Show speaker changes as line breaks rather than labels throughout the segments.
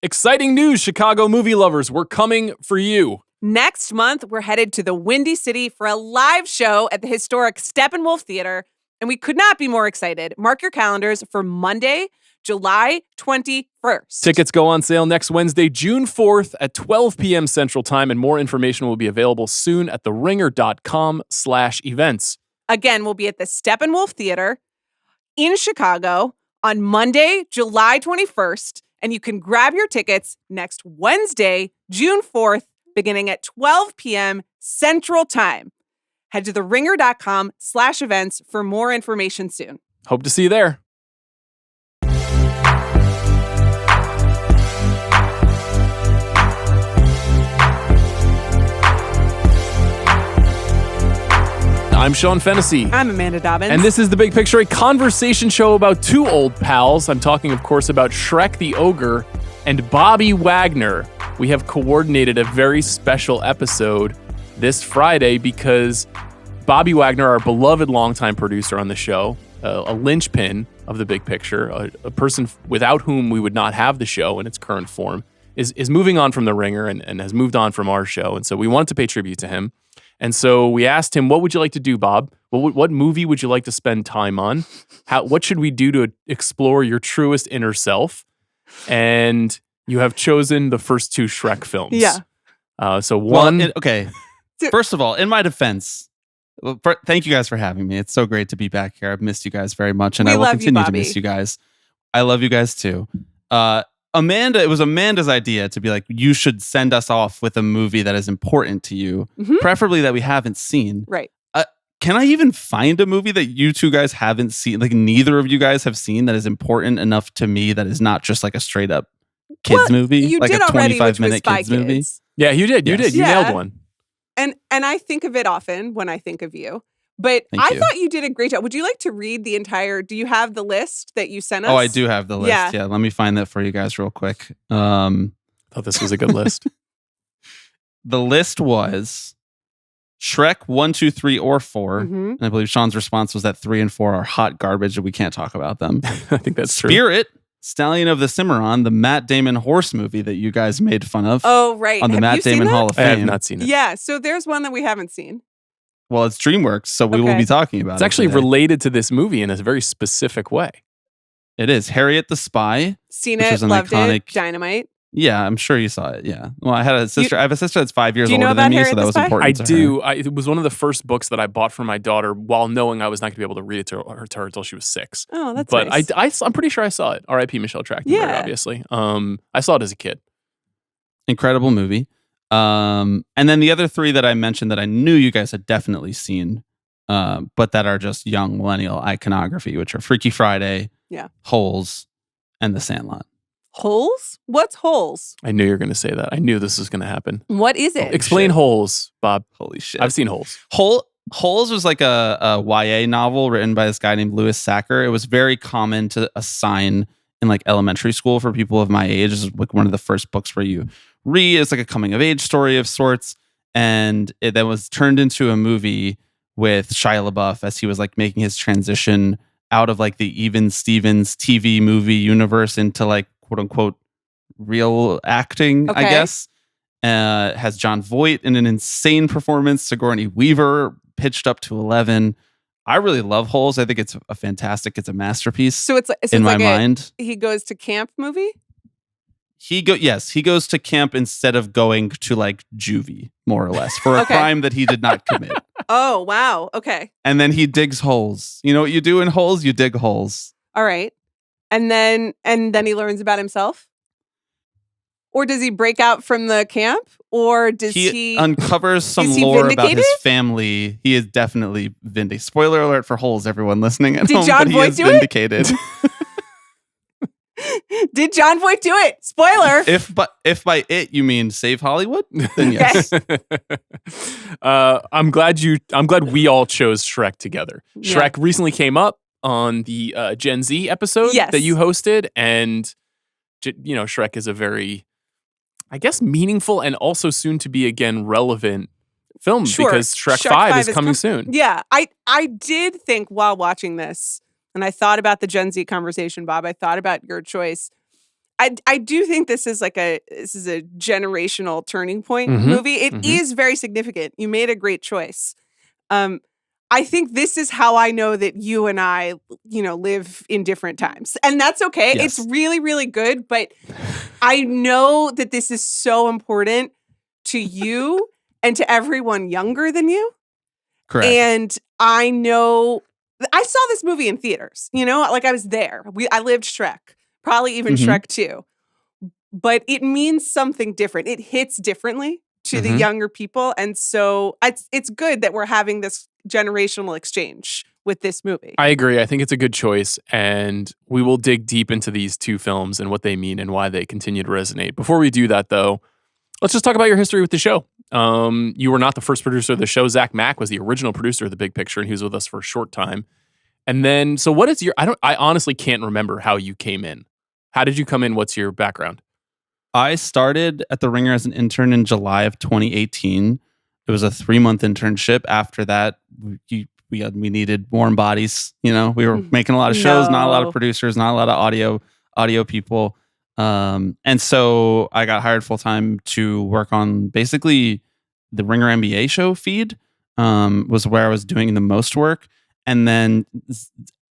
Exciting news, Chicago movie lovers. We're coming for you.
Next month, we're headed to the Windy City for a live show at the historic Steppenwolf Theater, and we could not be more excited. Mark your calendars for Monday, July 21st.
Tickets go on sale next Wednesday, June 4th at 12 p.m. Central Time, and more information will be available soon at theringer.com/events.
Again, we'll be at the Steppenwolf Theater in Chicago on Monday, July 21st, and you can grab your tickets next Wednesday, June 4th, beginning at 12 p.m. Central Time. Head to theringer.com/events for more information soon.
Hope to see you there. I'm Sean Fennessey.
I'm Amanda Dobbins.
And this is The Big Picture, a conversation show about two old pals. I'm talking, of course, about Shrek the Ogre and Bobby Wagner. We have coordinated a very special episode this Friday because Bobby Wagner, our beloved longtime producer on the show, a linchpin of The Big Picture, a person without whom we would not have the show in its current form, is moving on from The Ringer and has moved on from our show. And so we wanted to pay tribute to him. And so we asked him, what would you like to do, Bob? What movie would you like to spend time on? What should we do to explore your truest inner self? And you have chosen the first two Shrek films.
Yeah.
Okay. First of all, in my defense, thank you guys for having me. It's so great to be back here. I've missed you guys very much, and I will continue to miss you guys. I love you guys too. It was Amanda's idea to be like, you should send us off with a movie that is important to you, preferably that we haven't seen.
Right.
Can I even find a movie that you two guys haven't seen, like neither of you guys have seen, that is important enough to me that is not just like a straight up kids movie,
you
like
did
a
already,
25-minute kids movie?
Yeah, you did. You did. You nailed one.
And I think of it often when I think of you. But I thought you did a great job. Would you like to read the entire... Do you have the list that you sent us?
Oh, I do have the list. Yeah, let me find that for you guys real quick.
Thought this was a good list.
The list was Shrek 1, 2, 3, or 4. And I believe Sean's response was that 3 and 4 are hot garbage and we can't talk about them.
I think that's true.
Spirit, Stallion of the Cimarron, the Matt Damon horse movie that you guys made fun of.
Oh, right.
On the Matt Damon Hall of Fame.
I have not seen it.
Yeah, so there's one that we haven't seen.
Well, it's DreamWorks, so we will be talking about it.
It's actually related to this movie in a very specific way.
It is. Harriet the Spy.
Seen it, loved it, Dynamite.
Yeah, I'm sure you saw it. Yeah. Well, I have a sister that's 5 years
older
than me,
Harriet
so that was important to
I do.
her.
It was one of the first books that I bought for my daughter while knowing I was not going to be able to read it to her until she was 6.
Oh, that's
nice.
But
I'm pretty sure I saw it. R.I.P. Michelle Trachtenberg, obviously. I saw it as a kid.
Incredible movie. And then the other 3 that I mentioned that I knew you guys had definitely seen, but that are just young millennial iconography, which are Freaky Friday, Holes, and The Sandlot.
Holes? What's Holes?
I knew you were going to say that. I knew this was going to happen.
What is it?
Explain Holes, Bob.
Holy shit.
I've seen Holes.
Holes was like a YA novel written by this guy named Louis Sacker. It was very common to assign in like elementary school for people of my age. It's like one of the first books where you read. It's like a coming of age story of sorts. And it then was turned into a movie with Shia LaBeouf as he was like making his transition out of like the Even Stevens TV movie universe into like quote unquote real acting, I guess. Has John Voight in an insane performance. Sigourney Weaver pitched up to 11. I really love Holes. I think it's it's a masterpiece.
So it's
in
my
mind.
He goes to camp movie?
He goes to camp instead of going to like juvie, more or less, for a crime that he did not commit.
Oh, wow. Okay.
And then he digs holes. You know what you do in holes? You dig holes.
All right. And then he learns about himself? Or does he break out from the camp? Or does he
uncovers some lore about his family? He is definitely vindicated. Spoiler alert for Holes, everyone listening at home.
John Voight do
vindicated.
Did John Voight do it? Spoiler.
If by it you mean Save Hollywood, then yes.
I'm glad we all chose Shrek together. Shrek recently came up on the Gen Z episode that you hosted, and Shrek is a very, I guess, meaningful and also soon to be again relevant film because Shrek 5 is coming soon.
Yeah, I did think while watching this, and I thought about the Gen Z conversation, Bob. I thought about your choice. I do think this is a generational turning point
Mhm,
movie. It
mhm.
is very significant. You made a great choice. I think this is how I know that you and I, live in different times. And that's okay.
Yes.
It's really, really good. But I know that this is so important to you and to everyone younger than you.
Correct.
And I know I saw this movie in theaters, I was there. I lived Shrek, probably even
Mhm.
Shrek 2. But it means something different. It hits differently to the
Mhm.
younger people. And so it's good that we're having this generational exchange with this movie.
I agree. I think it's a good choice, and we will dig deep into these two films and what they mean and why they continue to resonate. Before we do that, though, let's just talk about your history with the show. You were not the first producer of the show. Zach Mack was the original producer of The Big Picture, and he was with us for a short time. And then, so what is your? I honestly can't remember how you came in. How did you come in? What's your background?
I started at The Ringer as an intern in July of 2018. It was a 3-month internship. After that, we needed warm bodies. We were making a lot of shows, not a lot
No.
of producers, not a lot of audio people. And so I got hired full time to work on basically the Ringer NBA show feed. Was where I was doing the most work. And then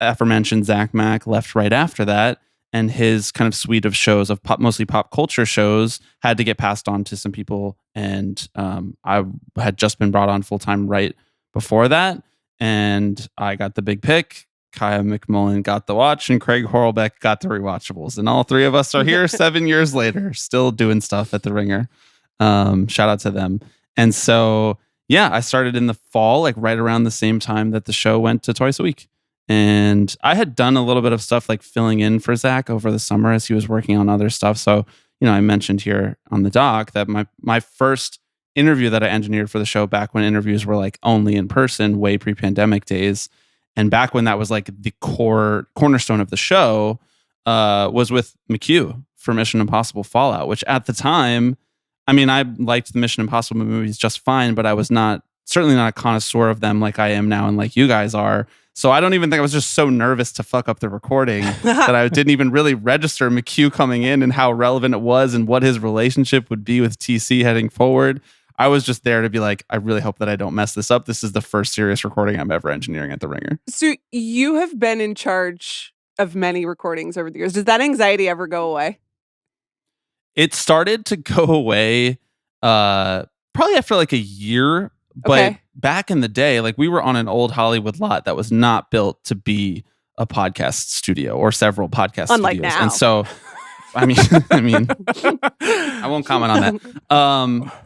aforementioned Zach Mack left right after that. And his kind of suite of shows, of mostly pop culture shows, had to get passed on to some people. And I had just been brought on full time right before that. And I got the big pick. Kaya McMullen got the watch, and Craig Horlbeck got the rewatchables. And all three of us are here 7 years later, still doing stuff at The Ringer. Shout out to them. And so, yeah, I started in the fall, like right around the same time that the show went to twice a week. And I had done a little bit of stuff like filling in for Zach over the summer as he was working on other stuff. So, I mentioned here on the doc that my first interview that I engineered for the show, back when interviews were like only in person, way pre-pandemic days, and back when that was like the cornerstone of the show, was with McHugh for Mission Impossible Fallout, which at the time, I mean, I liked the Mission Impossible movies just fine, but I was certainly not a connoisseur of them like I am now and like you guys are. So I don't even think I was just so nervous to fuck up the recording that I didn't even really register McHugh coming in and how relevant it was and what his relationship would be with TC heading forward. I was just there to be like, I really hope that I don't mess this up. This is the first serious recording I'm ever engineering at The Ringer.
So you have been in charge of many recordings over the years. Does that anxiety ever go away?
It started to go away probably after like a year. But
Okay.
back in the day, like we were on an old Hollywood lot that was not built to be a podcast studio or several podcast
Unlike
studios.
now.
And so, I mean, I won't comment on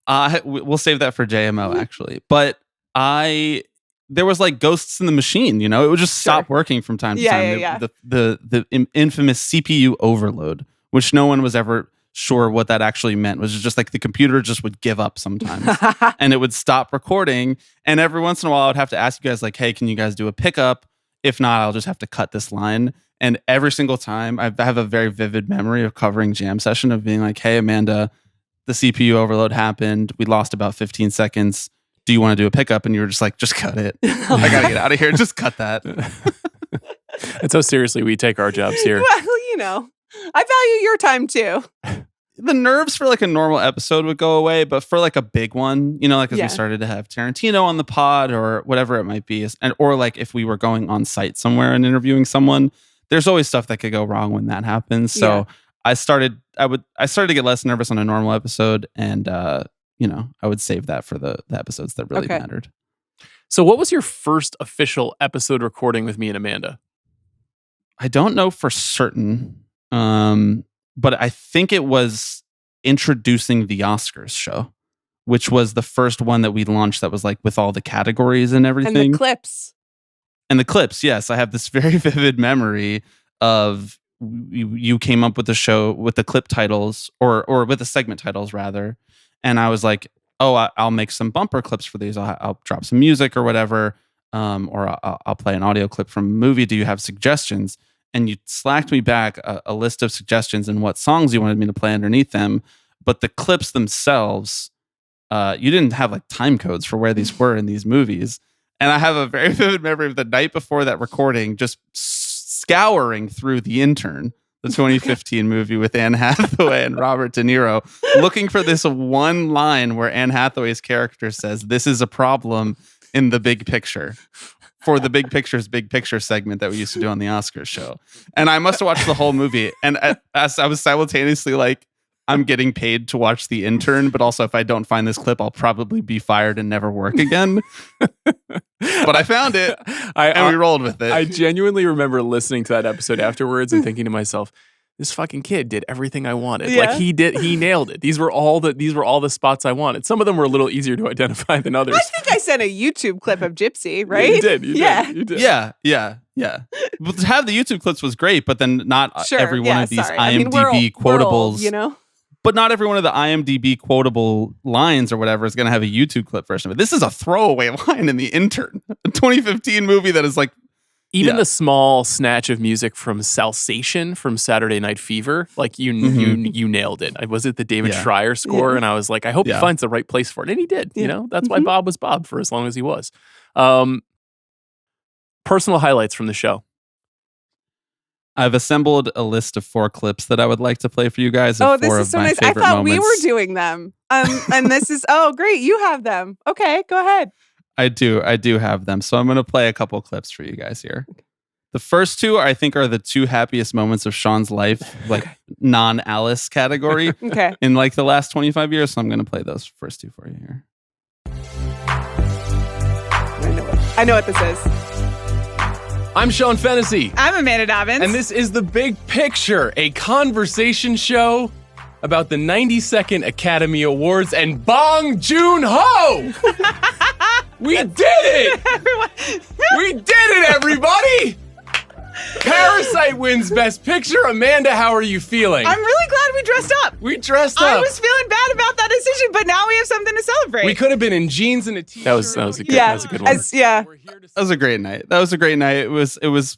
that. We'll save that for JMO actually. But there was like ghosts in the machine, it would just stop working from time to time.
Yeah.
The infamous CPU overload, which no one was ever sure what that actually meant, was just like the computer just would give up sometimes and it would stop recording. And every once in a while I would have to ask you guys like, hey, can you guys do a pickup? If not, I'll just have to cut this line. And every single time I have a very vivid memory of covering Jam Session of being like, hey, Amanda, the CPU overload happened. We lost about 15 seconds. Do you want to do a pickup? And you were just like, just cut it. I got to get out of here. Just cut that.
That's how seriously we take our jobs here.
Well, I value your time too.
The nerves for like a normal episode would go away, but for like a big one, like as we started to have Tarantino on the pod or whatever it might be, or like if we were going on site somewhere and interviewing someone, there's always stuff that could go wrong when that happens. So I started to get less nervous on a normal episode, and I would save that for the episodes that really mattered.
So what was your first official episode recording with me and Amanda?
I don't know for certain. But I think it was introducing the Oscars show, which was the first one that we launched that was like with all the categories and everything.
And the clips.
And the clips, yes. I have this very vivid memory of you came up with the show with the clip titles or with the segment titles rather. And I was like, oh, I'll make some bumper clips for these. I'll drop some music or whatever. Or I'll play an audio clip from a movie. Do you have suggestions? And you slacked me back a list of suggestions and what songs you wanted me to play underneath them. But the clips themselves, you didn't have like time codes for where these were in these movies. And I have a very vivid memory of the night before that recording, just scouring through The Intern, the 2015 movie with Anne Hathaway and Robert De Niro, looking for this one line where Anne Hathaway's character says, "This is a problem in the big picture," for the Big Picture segment that we used to do on the Oscars show. And I must have watched the whole movie. And as I was simultaneously like, I'm getting paid to watch The Intern, but also if I don't find this clip, I'll probably be fired and never work again. But I found it, and we rolled with it.
I genuinely remember listening to that episode afterwards and thinking to myself, this fucking kid did everything I wanted.
Yeah.
Like he nailed it. These were all the spots I wanted. Some of them were a little easier to identify than others.
I think I sent a YouTube clip of Gypsy, right?
You did. You did.
Yeah. But to have the YouTube clips was great, but then not
Sure,
every one of these
sorry.
IMDb
we're
quotables,
old, you know?
but not every one of the IMDb quotable lines or whatever is going to have a YouTube clip version of it. This is a throwaway line in The Intern, a 2015 movie that is like,
even the small snatch of music from Salsation from Saturday Night Fever, like you nailed it. Was it the David Schreier score?
Yeah.
And I was like, I hope he finds the right place for it. And he did, you know, that's why Bob was Bob for as long as he was. Personal highlights from the show.
I've assembled a list of 4 clips that I would like to play for you guys.
Oh,
of
this
4
is
of
so
my
nice. I
favorite
thought we
moments.
were doing them. And this is, oh, great. You have them. Okay, go ahead.
I do have them. So I'm going to play a couple clips for you guys here. The first 2, I think, are the 2 happiest moments of Sean's life, like non-Alice category
Okay.
in like the last 25 years. So I'm going to play those first 2 for you here.
I know what this is.
I'm Sean Fennessey.
I'm Amanda Dobbins.
And this is The Big Picture, a conversation show about the 92nd Academy Awards and Bong Joon-ho. We did it! We did it, everybody! Parasite wins Best Picture. Amanda, how are you feeling?
I'm really glad we dressed up.
We dressed up.
I was feeling bad about that decision, but now we have something to celebrate.
We could have been in jeans and a t-shirt. That was a good one.
Yeah.
That was a great night. It was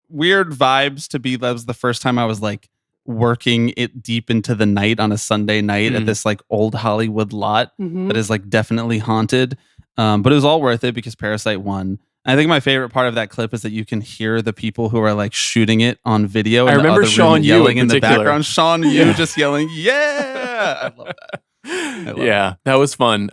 weird vibes to be. That was the first time I was like working it deep into the night on a Sunday night at this like old Hollywood lot that is like definitely haunted. But it was all worth it because Parasite won. I think my favorite part of that clip is that you can hear the people who are like shooting it on video.
I remember Sean Yu
yelling
in
the
particular.
background. Sean Yu just yelling, "Yeah!" I love that.
That was fun.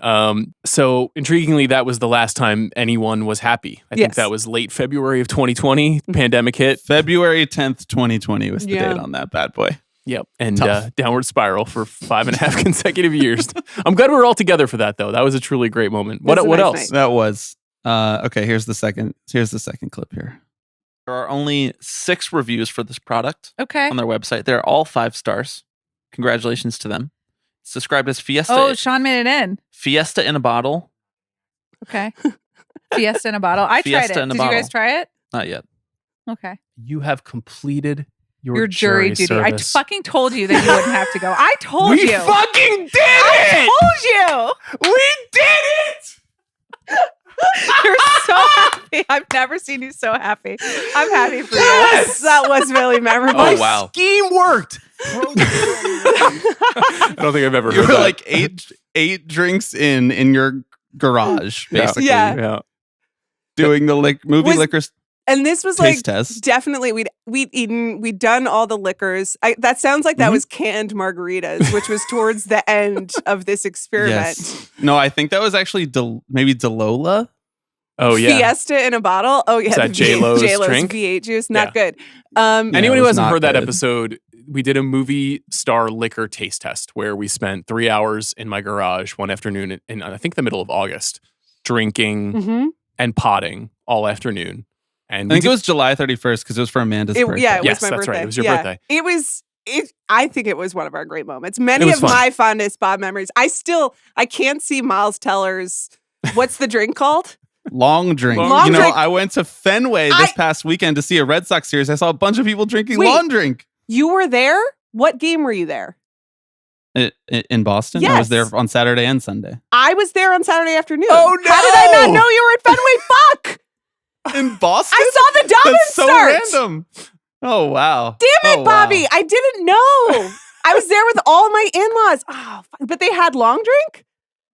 So intriguingly, that was the last time anyone was happy. I think that was late February of 2020. Pandemic hit.
February 10th, 2020 was the date on that bad boy.
Yep. And downward spiral for 5.5 consecutive years. I'm glad we were all together for that, though. That was a truly great moment. What else?
That was. Okay, here's the second clip here. There are only 6 reviews for this product on their website. They're all 5 stars. Congratulations to them. It's described as Fiesta.
Oh, Sean made it in.
Fiesta in a bottle.
Okay. Fiesta in a bottle. I tried it. Did you guys try it?
Not yet.
Okay.
You have completed your
jury duty.
service.
I fucking told you that you wouldn't have to go. I told you.
We fucking did it!
I told you.
We did it!
You're so happy. I've never seen you so happy. I'm happy for you.
Yes, that was really memorable.
Oh, wow.
Scheme worked. I don't think I've ever
You
heard
were
that.
like eight drinks in your garage, basically.
Yeah.
Doing the movie liquor
And this was
taste
like
test.
definitely we'd done all the liquors. That sounds like that was canned margaritas, which was towards the end of this experiment.
Yes. No, I think that was actually maybe Delola.
Oh, yeah.
Fiesta in a bottle. Oh yeah,
Is that
the
J-Lo's drink?
V8 juice, not good.
Anyone
it
who
was
hasn't
not
heard that
good.
episode, we did a movie star liquor taste test where we spent 3 hours in my garage one afternoon in I think the middle of August, drinking and potting all afternoon. And
I think it was July 31st because it was for Amanda's birthday.
Yeah, it
Yes,
was my
that's
birthday.
right. It was your birthday.
It was. I think it was one of our great moments. Many
was
of
fun.
my fondest Bob memories. I can't see Miles Teller's. What's the drink called?
Long drink.
Long drink.
I went to Fenway this past weekend to see a Red Sox series. I saw a bunch of people drinking long drink.
You were there? What game were you there?
In Boston?
Yes.
I was there on Saturday and Sunday.
I was there on Saturday afternoon.
Oh, no!
How did I not know you were at Fenway? Fuck!
In Boston?
I saw the Dobbins
That's so
start.
random. Oh, wow.
Damn it,
Oh,
Bobby.
wow.
I didn't know. I was there with all my in-laws. Oh, but they had long drink?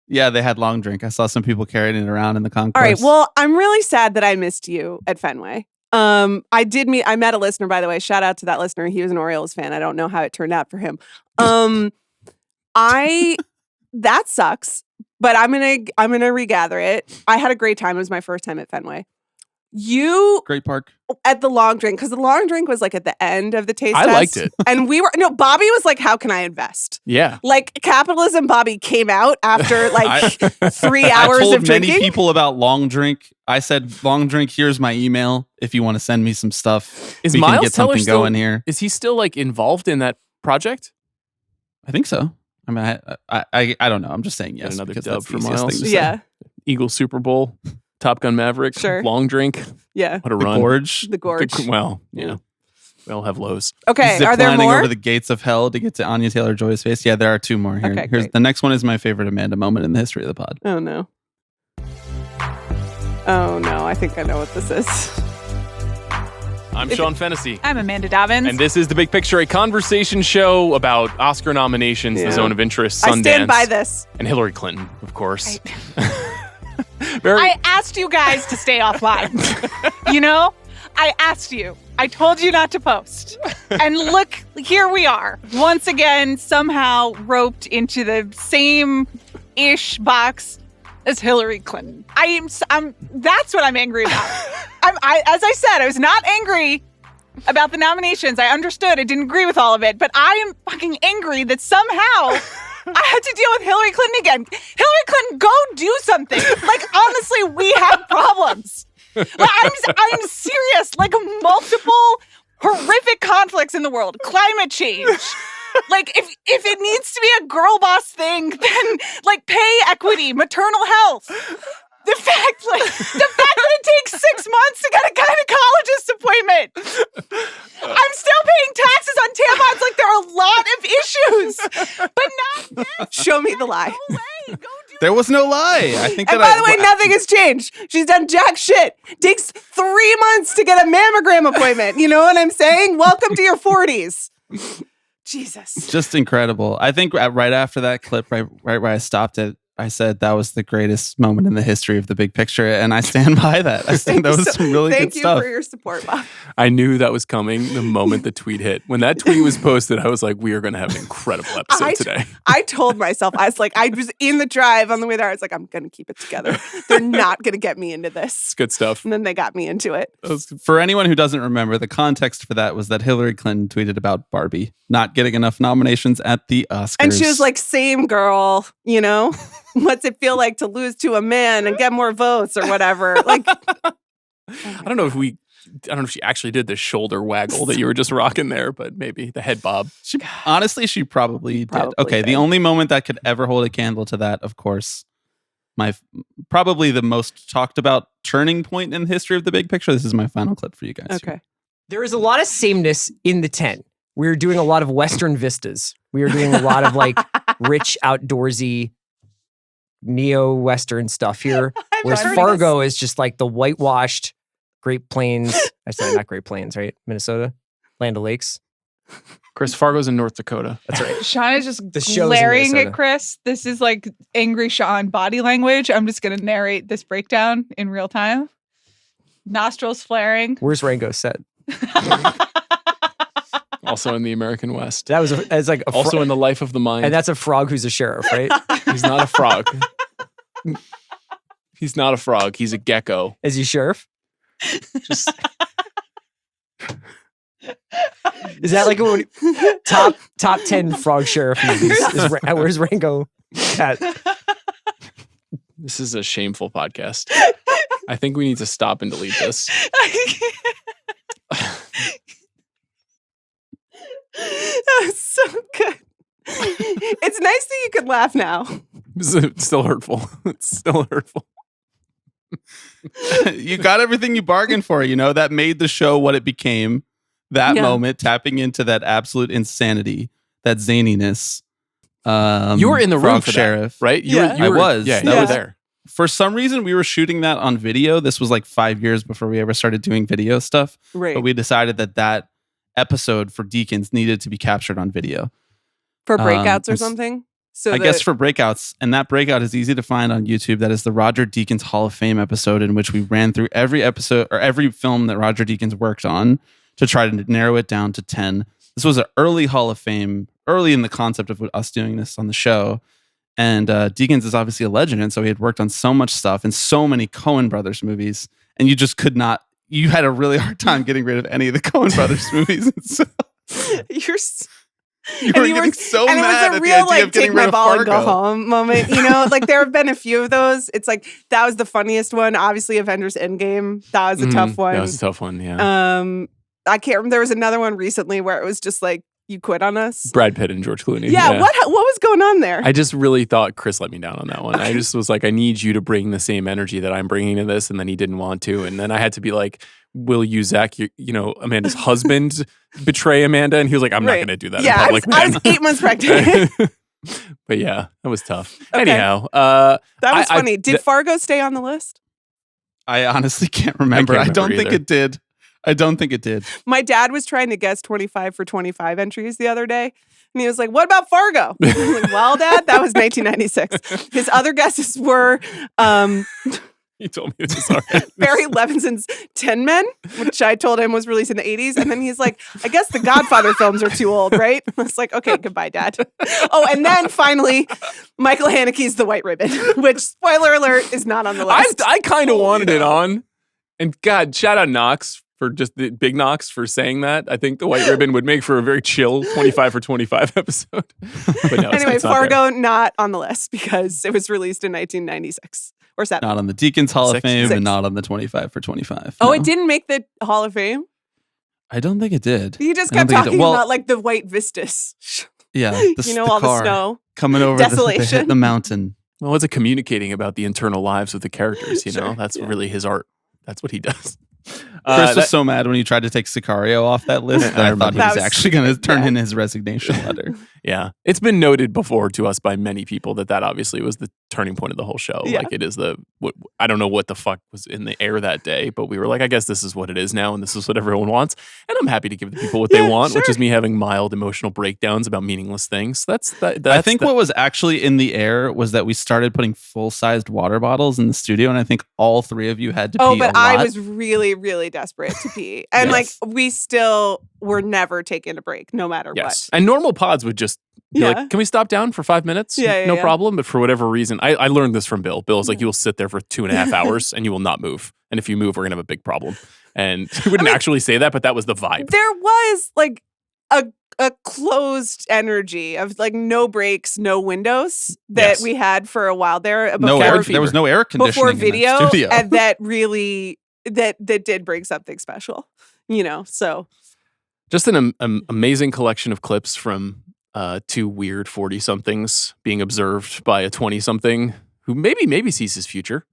Yeah, they had long drink. I saw some people carrying it around in the concourse.
All right. Well, I'm really sad that I missed you at Fenway. I met a listener, by the way. Shout out to that listener. He was an Orioles fan. I don't know how it turned out for him. That sucks, but I'm gonna regather it. I had a great time. It was my first time at Fenway.
Great park.
At the long drink, because the long drink was like at the end of the taste test.
I liked it.
And Bobby was like, how can I invest?
Yeah.
Like capitalism Bobby came out after like 3 hours
I told
of drinking.
many people about long drink. I said, long drink, here's my email. If you want to send me some stuff,
Is
we
Miles
can get
Teller
something
still-
going here.
Is he still like involved in that project?
I think so. I mean, I don't know. I'm just saying yes.
Another
because
dub
that's the
for
easiest
Miles.
thing to say.
Yeah.
Eagles Super Bowl, Top Gun Maverick,
Sure.
long drink.
Yeah.
What a
The
run.
gorge.
The gorge.
Well, yeah. We all have lows.
Okay.
Zip
Are there
lining
more?
over the gates of hell to get to Anya Taylor-Joy's face. Yeah, there are 2 more here.
Okay,
Here's
great.
the next one is my favorite Amanda moment in the history of the pod.
Oh no. Oh no. I think I know what this is.
I'm Sean Fennessey.
I'm Amanda Dobbins.
And this is The Big Picture, a conversation show about Oscar nominations,
Yeah.
the zone of interest, Sundance.
I stand by this.
And Hillary Clinton, of course.
I asked you guys to stay offline. I asked you. I told you not to post. And look, here we are. Once again, somehow roped into the same-ish box as Hillary Clinton. That's what I'm angry about. As I said, I was not angry about the nominations. I understood. I didn't agree with all of it. But I am fucking angry that somehow I had to deal with Hillary Clinton again. Hillary Clinton, go do something. Like, honestly, we have problems. Like, I'm serious. Like, multiple horrific conflicts in the world. Climate change. Like, if it needs to be a girl boss thing, then, like, pay equity, maternal health. The fact that it takes 6 months to get a gynecologist appointment. I'm still paying taxes on tampons. Like, there are a lot of issues, but not this.
Show me the lie.
No way. Go do
There was no lie. I think
And
that
by the way, nothing has changed. She's done jack shit. Takes 3 months to get a mammogram appointment. You know what I'm saying? Welcome to your 40s. Jesus.
just incredible. I think right after that clip, right where I stopped it, I said that was the greatest moment in the history of The Big Picture, and I stand by that. I think that was some really good
Thank you
stuff.
for your support, Bob.
I knew that was coming the moment the tweet hit. When that tweet was posted, I was like, we are going to have an incredible episode today.
I told myself, I was in the drive on the way there. I was like, I'm going to keep it together. They're not going to get me into this.
It's good stuff.
And then they got me into it.
For anyone who doesn't remember, the context for that was that Hillary Clinton tweeted about Barbie not getting enough nominations at the Oscars.
And she was like, same girl, you know? What's it feel like to lose to a man and get more votes or whatever? Like,
I don't know if she actually did the shoulder waggle that you were just rocking there, but maybe the head bob.
Honestly, she probably did. Okay,
did.
the only moment that could ever hold a candle to that, of course, probably the most talked about turning point in the history of The Big Picture. This is my final clip for you guys.
okay.
There is a lot of sameness in the tent. We're doing a lot of Western vistas. We are doing a lot of like rich, outdoorsy, neo-Western stuff here. Whereas
heard
Fargo is just like the whitewashed Great Plains. I said not Great Plains, right? Minnesota, Land of Lakes.
Chris, Fargo's in North Dakota.
That's right.
Sean is just
The show's in
glaring
Minnesota.
at Chris. This is like angry Sean body language. I'm just going to narrate this breakdown in real time. Nostrils flaring.
Where's Rango set?
Also in the American West.
That was it's like a
Also in the life of the mind.
and that's a frog who's a sheriff, right?
He's not a frog. He's not a frog. He's a gecko.
Is he sheriff?
Just
Is that like a top 10 frog sheriff movies? Where's Rango at?
this is a shameful podcast. I think we need to stop and delete this.
That's so good. It's nice that you could laugh now.
It's still hurtful. It's still hurtful.
You got everything you bargained for, that made the show what it became. That
Yeah.
moment, tapping into that absolute insanity, that zaniness.
You were in the room
Frog
for
Sheriff.
that, right?
Yeah.
You were,
I was.
Yeah,
That
you were
was-
there.
For some reason, we were shooting that on video. This was like 5 years before we ever started doing video stuff.
Right.
But we decided that episode for Deacons needed to be captured on video.
For breakouts or
it's-
something? So
I guess for breakouts, and that breakout is easy to find on YouTube. That is the Roger Deakins Hall of Fame episode, in which we ran through every episode or every film that Roger Deakins worked on to try to narrow it down to 10. This was an early Hall of Fame, early in the concept of us doing this on the show. And Deakins is obviously a legend, and so he had worked on so much stuff in so many Coen Brothers movies, and you just could not. You had a really hard time getting rid of any of the Coen Brothers movies. And so you were getting so mad
it was a real like take my ball and go home moment. You know, like there have been a few of those. It's like that was the funniest one. Obviously, Avengers Endgame. That was a tough one.
That was a tough one. Yeah.
I can't remember. There was another one recently where it was just like, you quit on us.
Brad Pitt and George Clooney.
Yeah. What was going on there?
I just really thought Chris let me down on that one. I just was like, I need you to bring the same energy that I'm bringing to this, and then he didn't want to, and then I had to be like, will you, Zach, you know, Amanda's husband, betray Amanda? And he was like, I'm not going to do that.
Yeah,
in public,
I was 8 months pregnant.
But yeah, that was tough.
Okay.
Anyhow,
that was funny. Did Fargo stay on the list?
I honestly can't remember. I don't think it did. I don't think it did.
My dad was trying to guess 25 for 25 entries the other day. And he was like, what about Fargo? I was like, well, Dad, that was 1996. His other guesses were
he told me this already.
Barry Levinson's 10 Men, which I told him was released in the 80s. And then he's like, I guess the Godfather films are too old, right? I was like, okay, goodbye, Dad. Oh, and then finally, Michael Haneke's The White Ribbon, which, spoiler alert, is not on the list.
I kind of wanted it on. And God, shout out Knox for just the big Knox for saying that. I think The White Ribbon would make for a very chill 25 for 25 episode. But no,
anyway,
it's not
Fargo
there.
not on the list because it was released in 1996 or 7.
Not on the Deakins Hall of Fame
6.
and not on the 25 for 25.
Oh,
No.
it didn't make the Hall of Fame?
I don't think it did.
You just
I don't
kept
think it did.
talking
Well,
about like the white vistas.
Yeah.
You know, all the
car
snow.
coming over
Desolation.
the mountain.
Well, it's a communicating about the internal lives of the characters, you know?
Sure,
That's
yeah.
really his art. That's what he does.
Chris was so mad when you tried to take Sicario off that list that I thought he
That
was
was-
actually going to turn
yeah.
in his resignation letter.
Yeah. It's been noted before to us by many people that obviously was the turning point of the whole show.
Yeah.
Like it is I don't know what the fuck was in the air that day, but we were like, I guess this is what it is now and this is what everyone wants. And I'm happy to give the people what they want, which
sure.
is me having mild emotional breakdowns about meaningless things.
I think what was actually in the air was that we started putting full-sized water bottles in the studio, and I think all three of you had to pee
Oh, but
a lot.
I was really, really desperate to pee. And
Yes.
like, we still were never taking a break, no matter
Yes.
what.
And normal pods would just be
Yeah.
like, can we stop down for 5 minutes?
Yeah,
no
yeah.
problem. But for whatever reason, I learned this from Bill. Bill's like, you will sit there for 2.5 hours and you will not move. And if you move, we're going to have a big problem. And he wouldn't actually say that, but that was the vibe.
There was like a closed energy of like no breaks, no windows that
Yes.
we had for a while there.
no
before-
air, there was no air conditioning
before video,
in that studio.
and that really that did bring something special, you know. So
Just an amazing collection of clips from two weird 40-somethings being observed by a 20-something who maybe sees his future.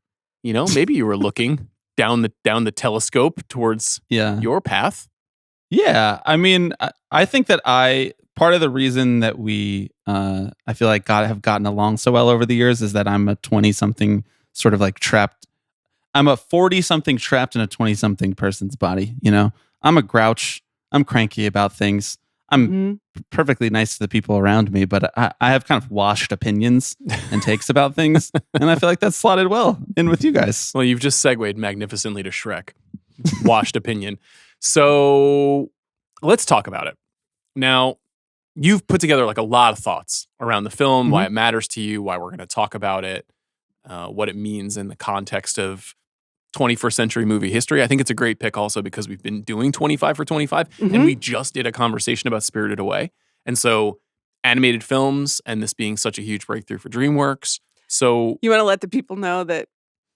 You know, maybe you were looking down the telescope towards
Yeah.
your path.
Yeah, I mean, I think that part of the reason that we, I feel like have gotten along so well over the years is that I'm a 20-something sort of like trapped. I'm a 40-something trapped in a 20-something person's body. You know, I'm a grouch. I'm cranky about things. I'm perfectly nice to the people around me, but I have kind of washed opinions and takes about things, and I feel like that's slotted well in with you guys.
Well, you've just segued magnificently to Shrek. Washed opinion. So let's talk about it. Now, you've put together like a lot of thoughts around the film, why it matters to you, why we're going to talk about it, what it means in the context of 21st century movie history. I think it's a great pick also because we've been doing 25 for 25 and we just did a conversation about Spirited Away. And so animated films and this being such a huge breakthrough for DreamWorks. So
you want to let the people know that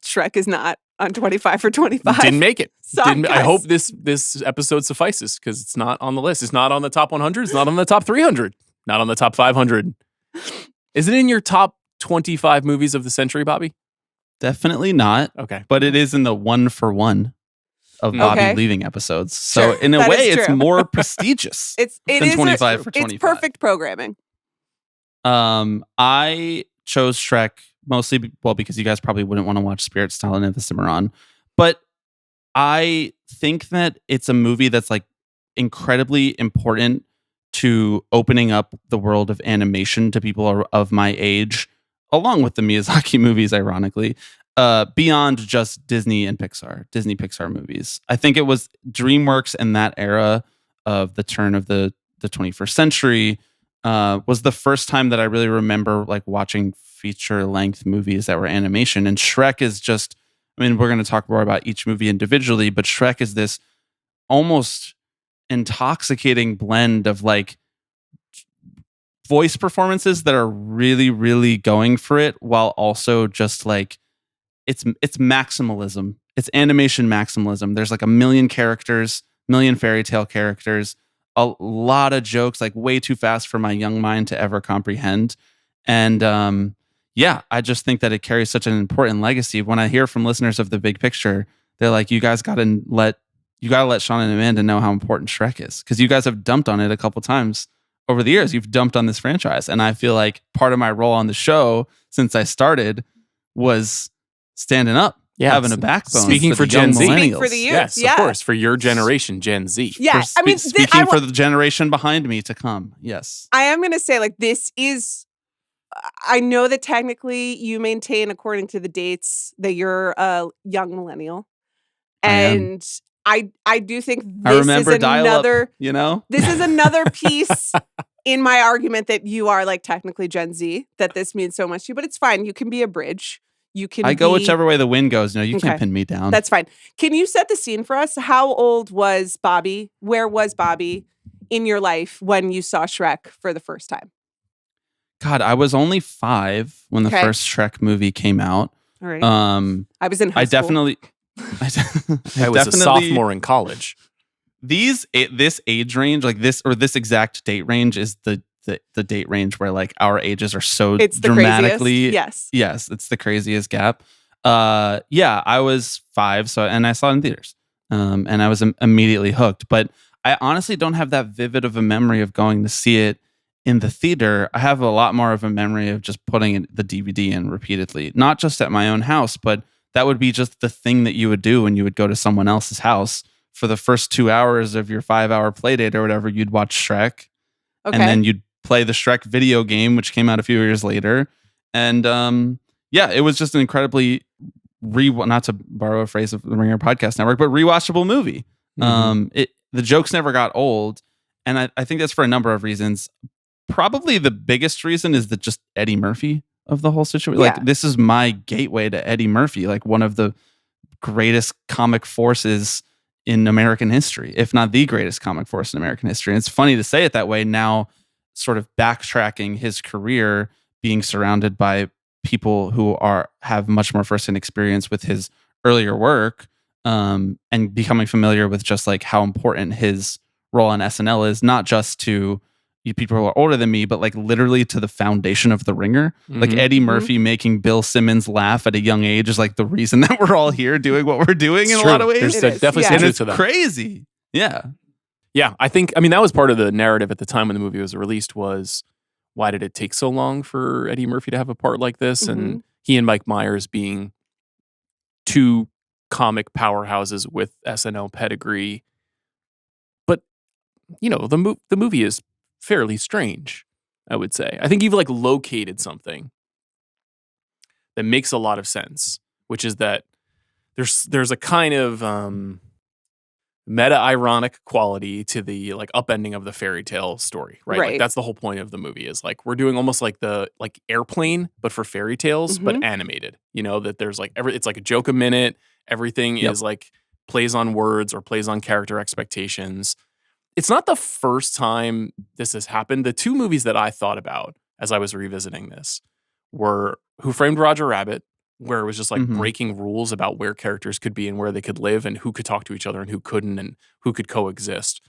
Shrek is not on 25 for 25.
didn't make it.
Sorry,
I
guys.
hope this episode suffices because it's not on the list. It's not on the top 100. It's not on the top 300. Not on the top 500. Is it in your top 25 movies of the century, Bobby?
Definitely not.
Okay.
But it is in the 1 for 1 of Bobby
Okay.
leaving episodes. So
Sure,
in a
that
way,
is
it's
true.
more prestigious.
It
than
is
25 for 25.
It's perfect programming.
I chose Shrek mostly, because you guys probably wouldn't want to watch Spirit Style and the Cimarron. But I think that it's a movie that's like incredibly important to opening up the world of animation to people of my age, along with the Miyazaki movies, ironically, beyond just Disney Pixar movies. I think it was DreamWorks in that era of the turn of the 21st century was the first time that I really remember like watching feature-length movies that were animation. And Shrek is just, I mean, we're going to talk more about each movie individually, but Shrek is this almost intoxicating blend of like voice performances that are really, really going for it, while also just like it's maximalism. It's animation maximalism. There's like a million characters, million fairy tale characters, a lot of jokes, like way too fast for my young mind to ever comprehend. And yeah, I just think that it carries such an important legacy. When I hear from listeners of The Big Picture, they're like, you guys got to let Sean and Amanda know how important Shrek is, because you guys have dumped on it a couple times over the years. You've dumped on this franchise. And I feel like part of my role on the show since I started was standing up, having a backbone.
Speaking for Gen Z.
Speaking for the youth.
Yes, of course. For your generation, Gen Z.
Yeah.
Speaking for the generation behind me to come. Yes.
I am going to say, like, this is, I know that technically you maintain, according to the dates, that you're a young millennial. And I do think this is another, this is another piece in my argument that you are like technically Gen Z, that this means so much to you, but it's fine. You can be a bridge. I
go whichever way the wind goes. No, you can't pin me down.
That's fine. Can you set the scene for us? How old was Bobby? Where was Bobby in your life when you saw Shrek for the first time?
God, I was only 5 when the first Shrek movie came out.
All right. I was in high school.
I was a sophomore in college.
This age range, like this exact date range, is the date range where like our ages are so dramatically.
Yes,
it's the craziest gap. I was 5, and I saw it in theaters, and I was immediately hooked. But I honestly don't have that vivid of a memory of going to see it in the theater. I have a lot more of a memory of just putting the DVD in repeatedly, not just at my own house, but that would be just the thing that you would do when you would go to someone else's house for the first 2 hours of your 5-hour play date or whatever. You'd watch Shrek, and then you'd play the Shrek video game, which came out a few years later. And it was just an incredibly, not to borrow a phrase of the Ringer Podcast Network, but rewatchable movie. The jokes never got old. And I think that's for a number of reasons. Probably the biggest reason is that just Eddie Murphy of the whole situation.
Yeah.
Like, this is my gateway to Eddie Murphy, like one of the greatest comic forces in American history, if not the greatest comic force in American history. And it's funny to say it that way now, sort of backtracking his career, being surrounded by people who have much more firsthand experience with his earlier work, and becoming familiar with just like how important his role on SNL is, not just to you people who are older than me, but like literally to the foundation of The Ringer. Like Eddie Murphy making Bill Simmons laugh at a young age is like the reason that we're all here doing what we're doing in a lot of ways.
There's definitely some truth to that.
Crazy. Yeah.
Yeah, I mean, that was part of the narrative at the time when the movie was released was, why did it take so long for Eddie Murphy to have a part like this? And he and Mike Myers being two comic powerhouses with SNL pedigree. But, the movie is fairly strange, I would say. I think you've like located something that makes a lot of sense, which is that there's a kind of meta-ironic quality to the like upending of the fairy tale story, right? Like, that's the whole point of the movie, is like we're doing almost like the like Airplane, but for fairy tales, but animated. That there's like it's like a joke a minute. Everything is like plays on words or plays on character expectations. It's not the first time this has happened. The 2 movies that I thought about as I was revisiting this were Who Framed Roger Rabbit, where it was just like breaking rules about where characters could be and where they could live and who could talk to each other and who couldn't and who could coexist.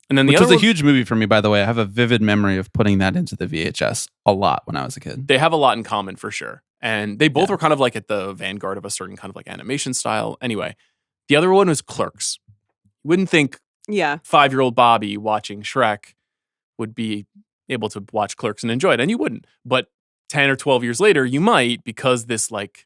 And then
Which was a huge movie for me, by the way. I have a vivid memory of putting that into the VHS a lot when I was a kid.
They have a lot in common for sure. And they both were kind of like at the vanguard of a certain kind of like animation style. Anyway, the other one was Clerks. You wouldn't think 5-year-old Bobby watching Shrek would be able to watch Clerks and enjoy it, and you wouldn't. But 10 or 12 years later, you might, because this like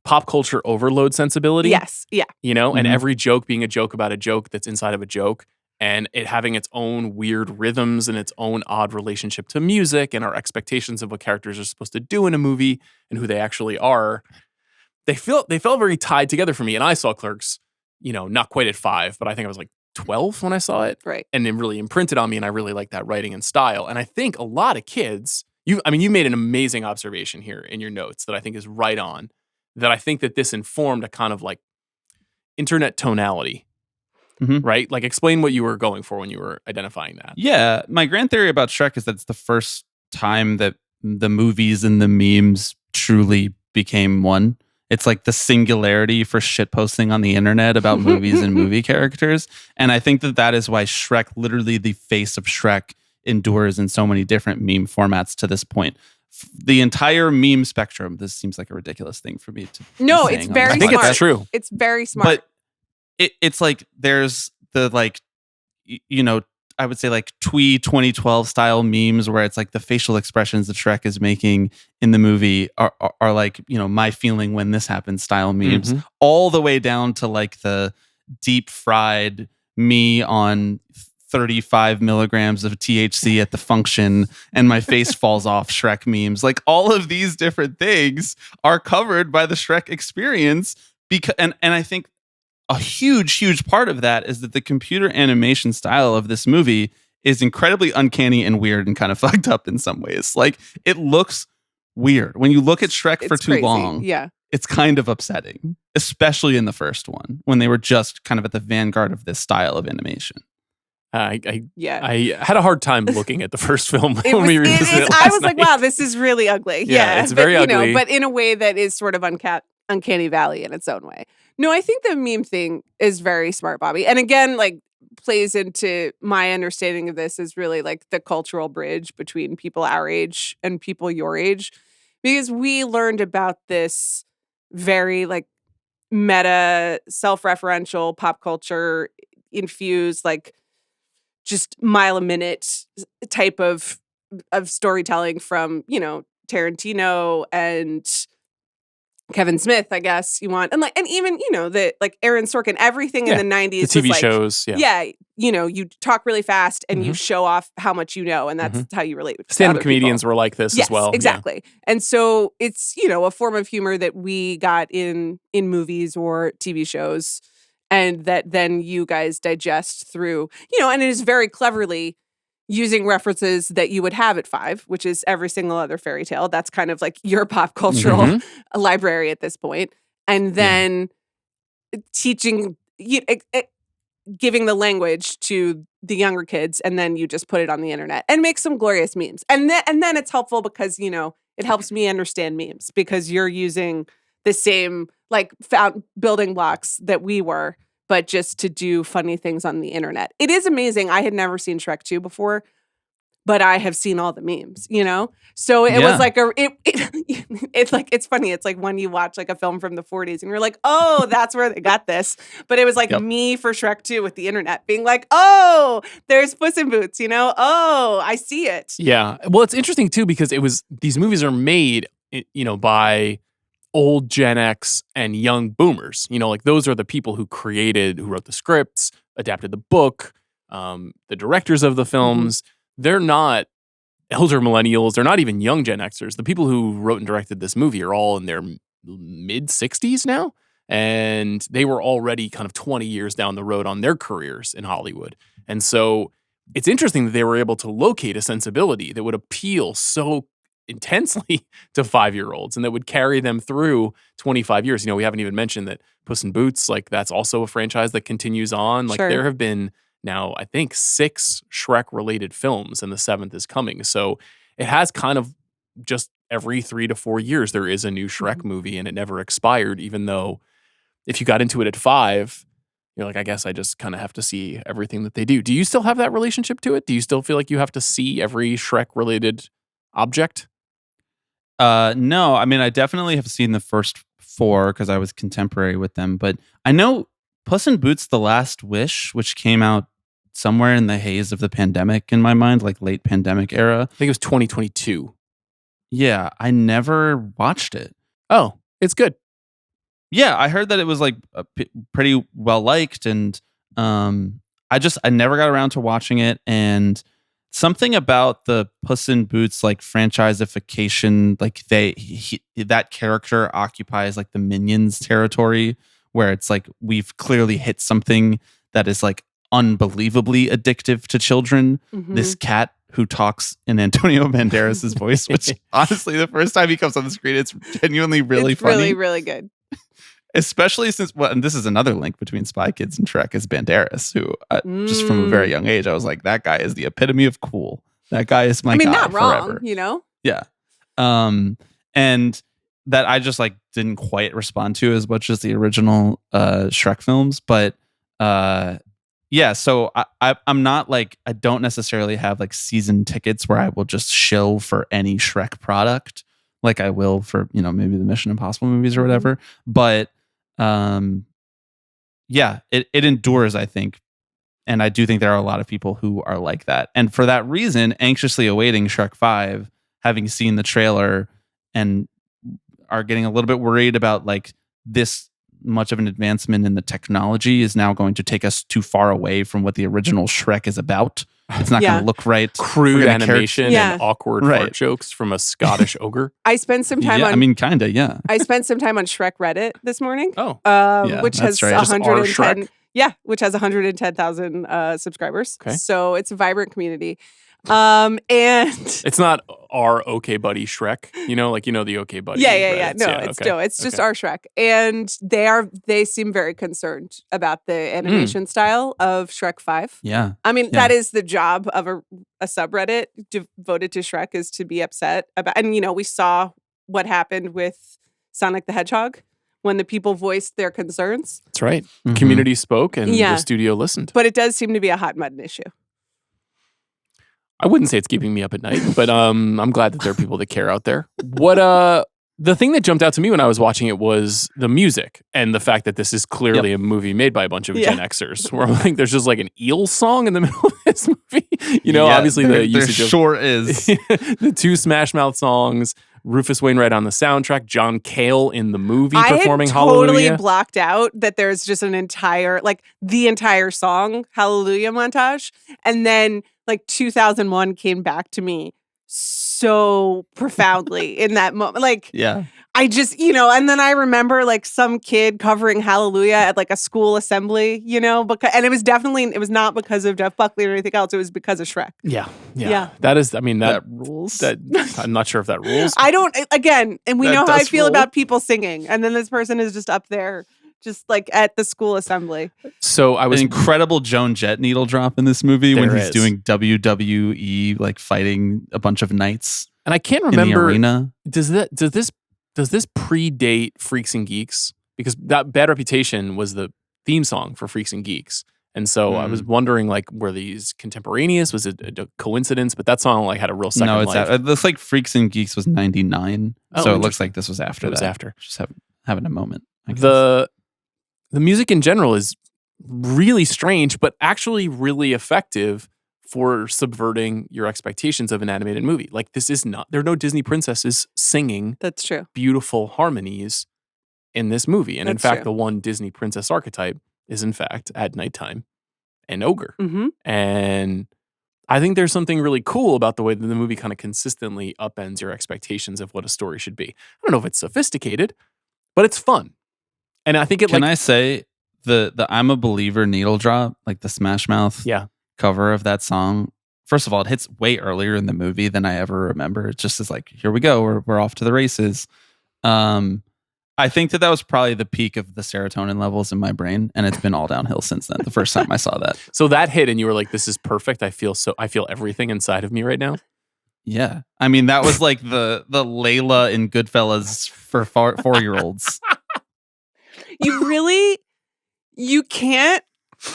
pop culture overload sensibility.
Yes, yeah.
And every joke being a joke about a joke that's inside of a joke, and it having its own weird rhythms and its own odd relationship to music and our expectations of what characters are supposed to do in a movie and who they actually are. They felt very tied together for me. And I saw Clerks, not quite at 5, but I think I was like 12 when I saw it.
Right.
And it really imprinted on me, and I really like that writing and style. And I think a lot of kids, you made an amazing observation here in your notes that I think is right on, that I think that this informed a kind of like internet tonality, right? Like explain what you were going for when you were identifying that.
Yeah. My grand theory about Shrek is that it's the first time that the movies and the memes truly became one. It's like the singularity for shitposting on the internet about movies and movie characters. And I think that is why Shrek, literally the face of Shrek, endures in so many different meme formats to this point. The entire meme spectrum, this seems like a ridiculous thing for me to
No,
be
it's
saying
very
I think
smart.
it's true.
It's very smart.
But it's like there's the like, I would say like twee 2012 style memes where it's like the facial expressions that Shrek is making in the movie are like, my feeling when this happens style memes, all the way down to like the deep fried me on 35 milligrams of THC at the function and my face falls off Shrek memes. Like all of these different things are covered by the Shrek experience and I think a huge part of that is that the computer animation style of this movie is incredibly uncanny and weird and kind of fucked up in some ways. Like it looks weird. When you look at Shrek for too
crazy.
long, it's kind of upsetting, especially in the first one when they were just kind of at the vanguard of this style of animation.
I had a hard time looking at the first film when we revisited it last
I was like,
night.
wow, this is really ugly.
Yeah, it's very ugly.
But in a way that is sort of uncanny valley in its own way. No, I think the meme thing is very smart, Bobby. And again, like plays into my understanding of this is really like the cultural bridge between people our age and people your age. Because we learned about this very like meta, self-referential, pop culture infused, like just mile a minute type of storytelling from, Tarantino and Kevin Smith, I guess you want. And even, the like Aaron Sorkin, everything in the 90s.
The TV
was like,
shows. Yeah.
You talk really fast and you show off how much you know. And that's how you relate with
Stand-up comedians were like this as well.
Exactly. Yeah. And so it's, a form of humor that we got in movies or TV shows and that then you guys digest through, and it is very cleverly using references that you would have at 5, which is every single other fairy tale. That's kind of like your pop cultural library at this point. And then teaching, giving the language to the younger kids, and then you just put it on the internet and make some glorious memes. And then it's helpful because, it helps me understand memes because you're using the same like building blocks that we were, but just to do funny things on the internet. It is amazing. I had never seen Shrek 2 before, but I have seen all the memes, So it was like it's funny. It's like when you watch like a film from the 40s and you're like, oh, that's where they got this. But it was like me for Shrek 2 with the internet being like, oh, there's Puss in Boots, Oh, I see it.
Yeah. Well, it's interesting too because these movies are made, by old Gen X and young boomers. Like those are the people who wrote the scripts, adapted the book, the directors of the films. They're not elder millennials. They're not even young Gen Xers. The people who wrote and directed this movie are all in their mid 60s now. And they were already kind of 20 years down the road on their careers in Hollywood. And so it's interesting that they were able to locate a sensibility that would appeal so intensely to 5-year-olds and that would carry them through 25 years. We haven't even mentioned that Puss in Boots, like that's also a franchise that continues on. Like there have been now, I think 6 Shrek related films and the 7th is coming. So it has kind of just every 3 to 4 years, there is a new Shrek movie and it never expired, even though if you got into it at 5, you're like, I guess I just kind of have to see everything that they do. Do you still have that relationship to it? Do you still feel like you have to see every Shrek related object?
No, I mean, I definitely have seen the first 4 because I was contemporary with them, but I know Puss in Boots: The Last Wish, which came out somewhere in the haze of the pandemic in my mind, like late pandemic era.
I think it was 2022.
Yeah, I never watched it.
Oh, it's good.
Yeah, I heard that it was like pretty well liked, and I never got around to watching it, and something about the Puss in Boots like franchiseification, like that character occupies like the Minions territory, where it's like we've clearly hit something that is like unbelievably addictive to children. This cat who talks in Antonio Banderas's voice, which honestly, the first time he comes on the screen, it's genuinely really funny.
Really, really good.
Especially since, and this is another link between Spy Kids and Shrek, is Banderas, who just from a very young age, I was like, that guy is the epitome of cool. That guy is my guy
not wrong,
forever.
you know?
Yeah. And that I just like didn't quite respond to as much as the original Shrek films. But yeah, so I'm not like, I don't necessarily have like season tickets where I will just shill for any Shrek product like I will for, maybe the Mission Impossible movies or whatever. But yeah, it endures, I think. And I do think there are a lot of people who are like that. And for that reason, anxiously awaiting Shrek 5, having seen the trailer and are getting a little bit worried about like this much of an advancement in the technology is now going to take us too far away from what the original Shrek is about. It's not going to look right.
Crude animation and awkward fart jokes from a Scottish ogre.
I spent some time
on...
I spent some time on Shrek Reddit this morning. Which has
right.
110... Yeah, which has 110,000 subscribers. Okay. So it's a vibrant community. And
it's not our OK Buddy Shrek, the OK Buddy.
Yeah. No, it's just our Shrek. And they seem very concerned about the animation style of Shrek 5.
Yeah.
I mean, that is the job of a subreddit devoted to Shrek, is to be upset about. And, we saw what happened with Sonic the Hedgehog when the people voiced their concerns.
That's right. Community spoke and the studio listened.
But it does seem to be a hot button issue.
I wouldn't say it's keeping me up at night, but I'm glad that there are people that care out there. What the thing that jumped out to me when I was watching it was the music and the fact that this is clearly a movie made by a bunch of Gen Xers, where I'm like, there's just like an eel song in the middle of this movie. Obviously the usage of
sure is
the two Smash Mouth songs. Rufus Wainwright on the soundtrack, John Cale in the movie performing Hallelujah.
I totally blocked out that there's just the entire song, Hallelujah montage. And then 2001 came back to me so profoundly in that moment. I just, and then I remember some kid covering Hallelujah at a school assembly, and it was not because of Jeff Buckley or anything else. It was because of Shrek.
Yeah. That
rules.
I'm not sure if that rules.
I don't, again, and we know how I feel about people singing. And then this person is just up there, just at the school assembly.
So I was
an incredible Joan Jett needle drop in this movie when he's doing WWE, fighting a bunch of knights.
And I can't remember.
In the arena.
Does this predate Freaks and Geeks? Because that Bad Reputation was the theme song for Freaks and Geeks. And so I was wondering, were these contemporaneous? Was it a coincidence? But that song had a real second life.
No, it looks like Freaks and Geeks was 99. So it looks like this was after that.
It was after.
Just having a moment.
The music in general is really strange, but actually really effective for subverting your expectations of an animated movie. There are no Disney princesses singing
That's true.
beautiful harmonies in this movie. And in fact, the one Disney princess archetype is in fact at nighttime an ogre.
Mm-hmm.
And I think there's something really cool about the way that the movie kind of consistently upends your expectations of what a story should be. I don't know if it's sophisticated, but it's fun. And I think it
Can I say the I'm a Believer needle drop, the Smash Mouth cover of that song? First of all, it hits way earlier in the movie than I ever remember. It just is here we go. We're off to the races. I think that was probably the peak of the serotonin levels in my brain, and it's been all downhill since then. The first time I saw that.
So that hit, and you were like, "This is perfect. I feel everything inside of me right now."
Yeah, I mean that was the Layla in Goodfellas for 4-year-olds.
You can't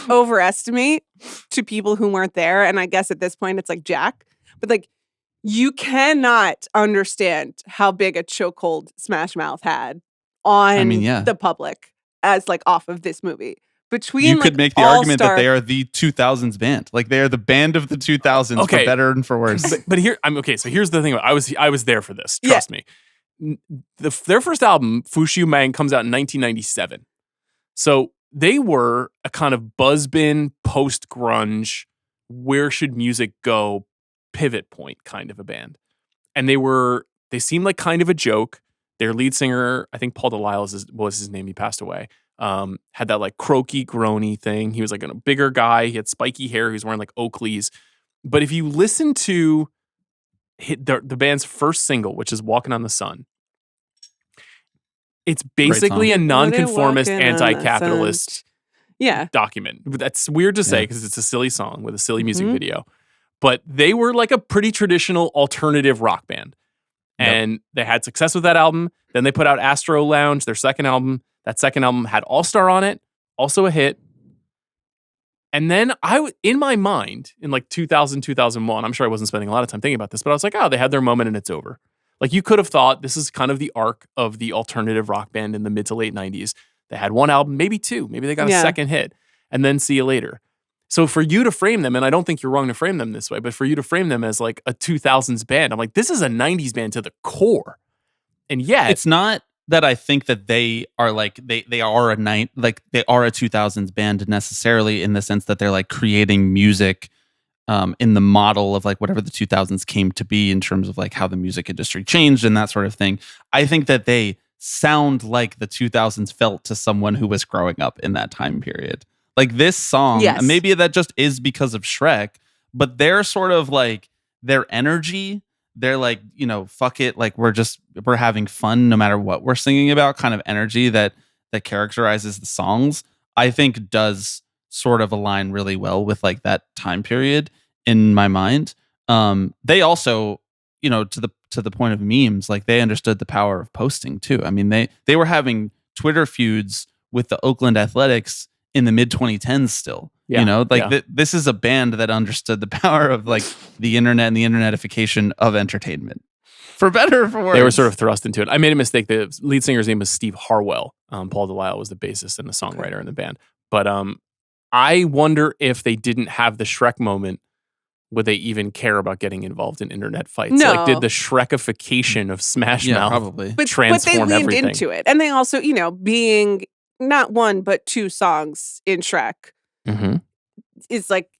overestimate to people who weren't there, and I guess at this point it's Jack, but you cannot understand how big a chokehold Smash Mouth had on the public as off of this movie.
You could make the argument that they are the 2000s band. They are the band of the 2000s, for better and for worse.
But here, so here's the thing. I was there for this. Trust me. Their first album, Fushu Mang, comes out in 1997. So they were a kind of buzz-bin, post-grunge, where should music go pivot point kind of a band. And they seemed like kind of a joke. Their lead singer, I think Paul Delisle was his name, he passed away, had that like croaky, groany thing. He was like a bigger guy. He had spiky hair. He was wearing like Oakleys. But if you listen to the band's first single, which is Walking on the Sun, it's basically a nonconformist, anti-capitalist document. That's weird to say because it's a silly song with a silly music video. But they were like a pretty traditional alternative rock band. And they had success with that album. Then they put out Astro Lounge, their second album. That second album had All Star on it, also a hit. And then in my mind, in like 2000, 2001, I'm sure I wasn't spending a lot of time thinking about this, but I was like, oh, they had their moment and it's over. Like you could have thought this is kind of the arc of the alternative rock band in the mid to late 90s. They had one album, maybe two. Maybe they got a second hit. And then see you later. So for you to frame them, and I don't think you're wrong to frame them this way, but for you to frame them as like a 2000s band, I'm like, this is a 90s band to the core. And yet
it's not that I think that they are like they are a 2000s band necessarily in the sense that they're like creating music in the model of like whatever the 2000s came to be in terms of like how the music industry changed and that sort of thing. I think that they sound like the 2000s felt to someone who was growing up in that time period. Like this song, maybe that just is because of Shrek, but they're sort of like their energy. They're like, you know, fuck it. Like we're having fun no matter what we're singing about kind of energy that characterizes the songs, I think does sort of align really well with like that time period in my mind. They also, you know, to the point of memes, like they understood the power of posting too. I mean, they were having Twitter feuds with the Oakland Athletics in the mid 2010s still, you know, like this is a band that understood the power of like the internet and the internetification of entertainment, for better or for worse.
They were sort of thrust into it. I made a mistake. The lead singer's name was Steve Harwell. Paul Delisle was the bassist and the songwriter in the band. But I wonder if they didn't have the Shrek moment, would they even care about getting involved in internet fights?
No.
Like, did the Shrekification of Smash Mouth
probably
transform
but they leaned
everything?
into it. And they also, you know, being not one, but two songs in Shrek is like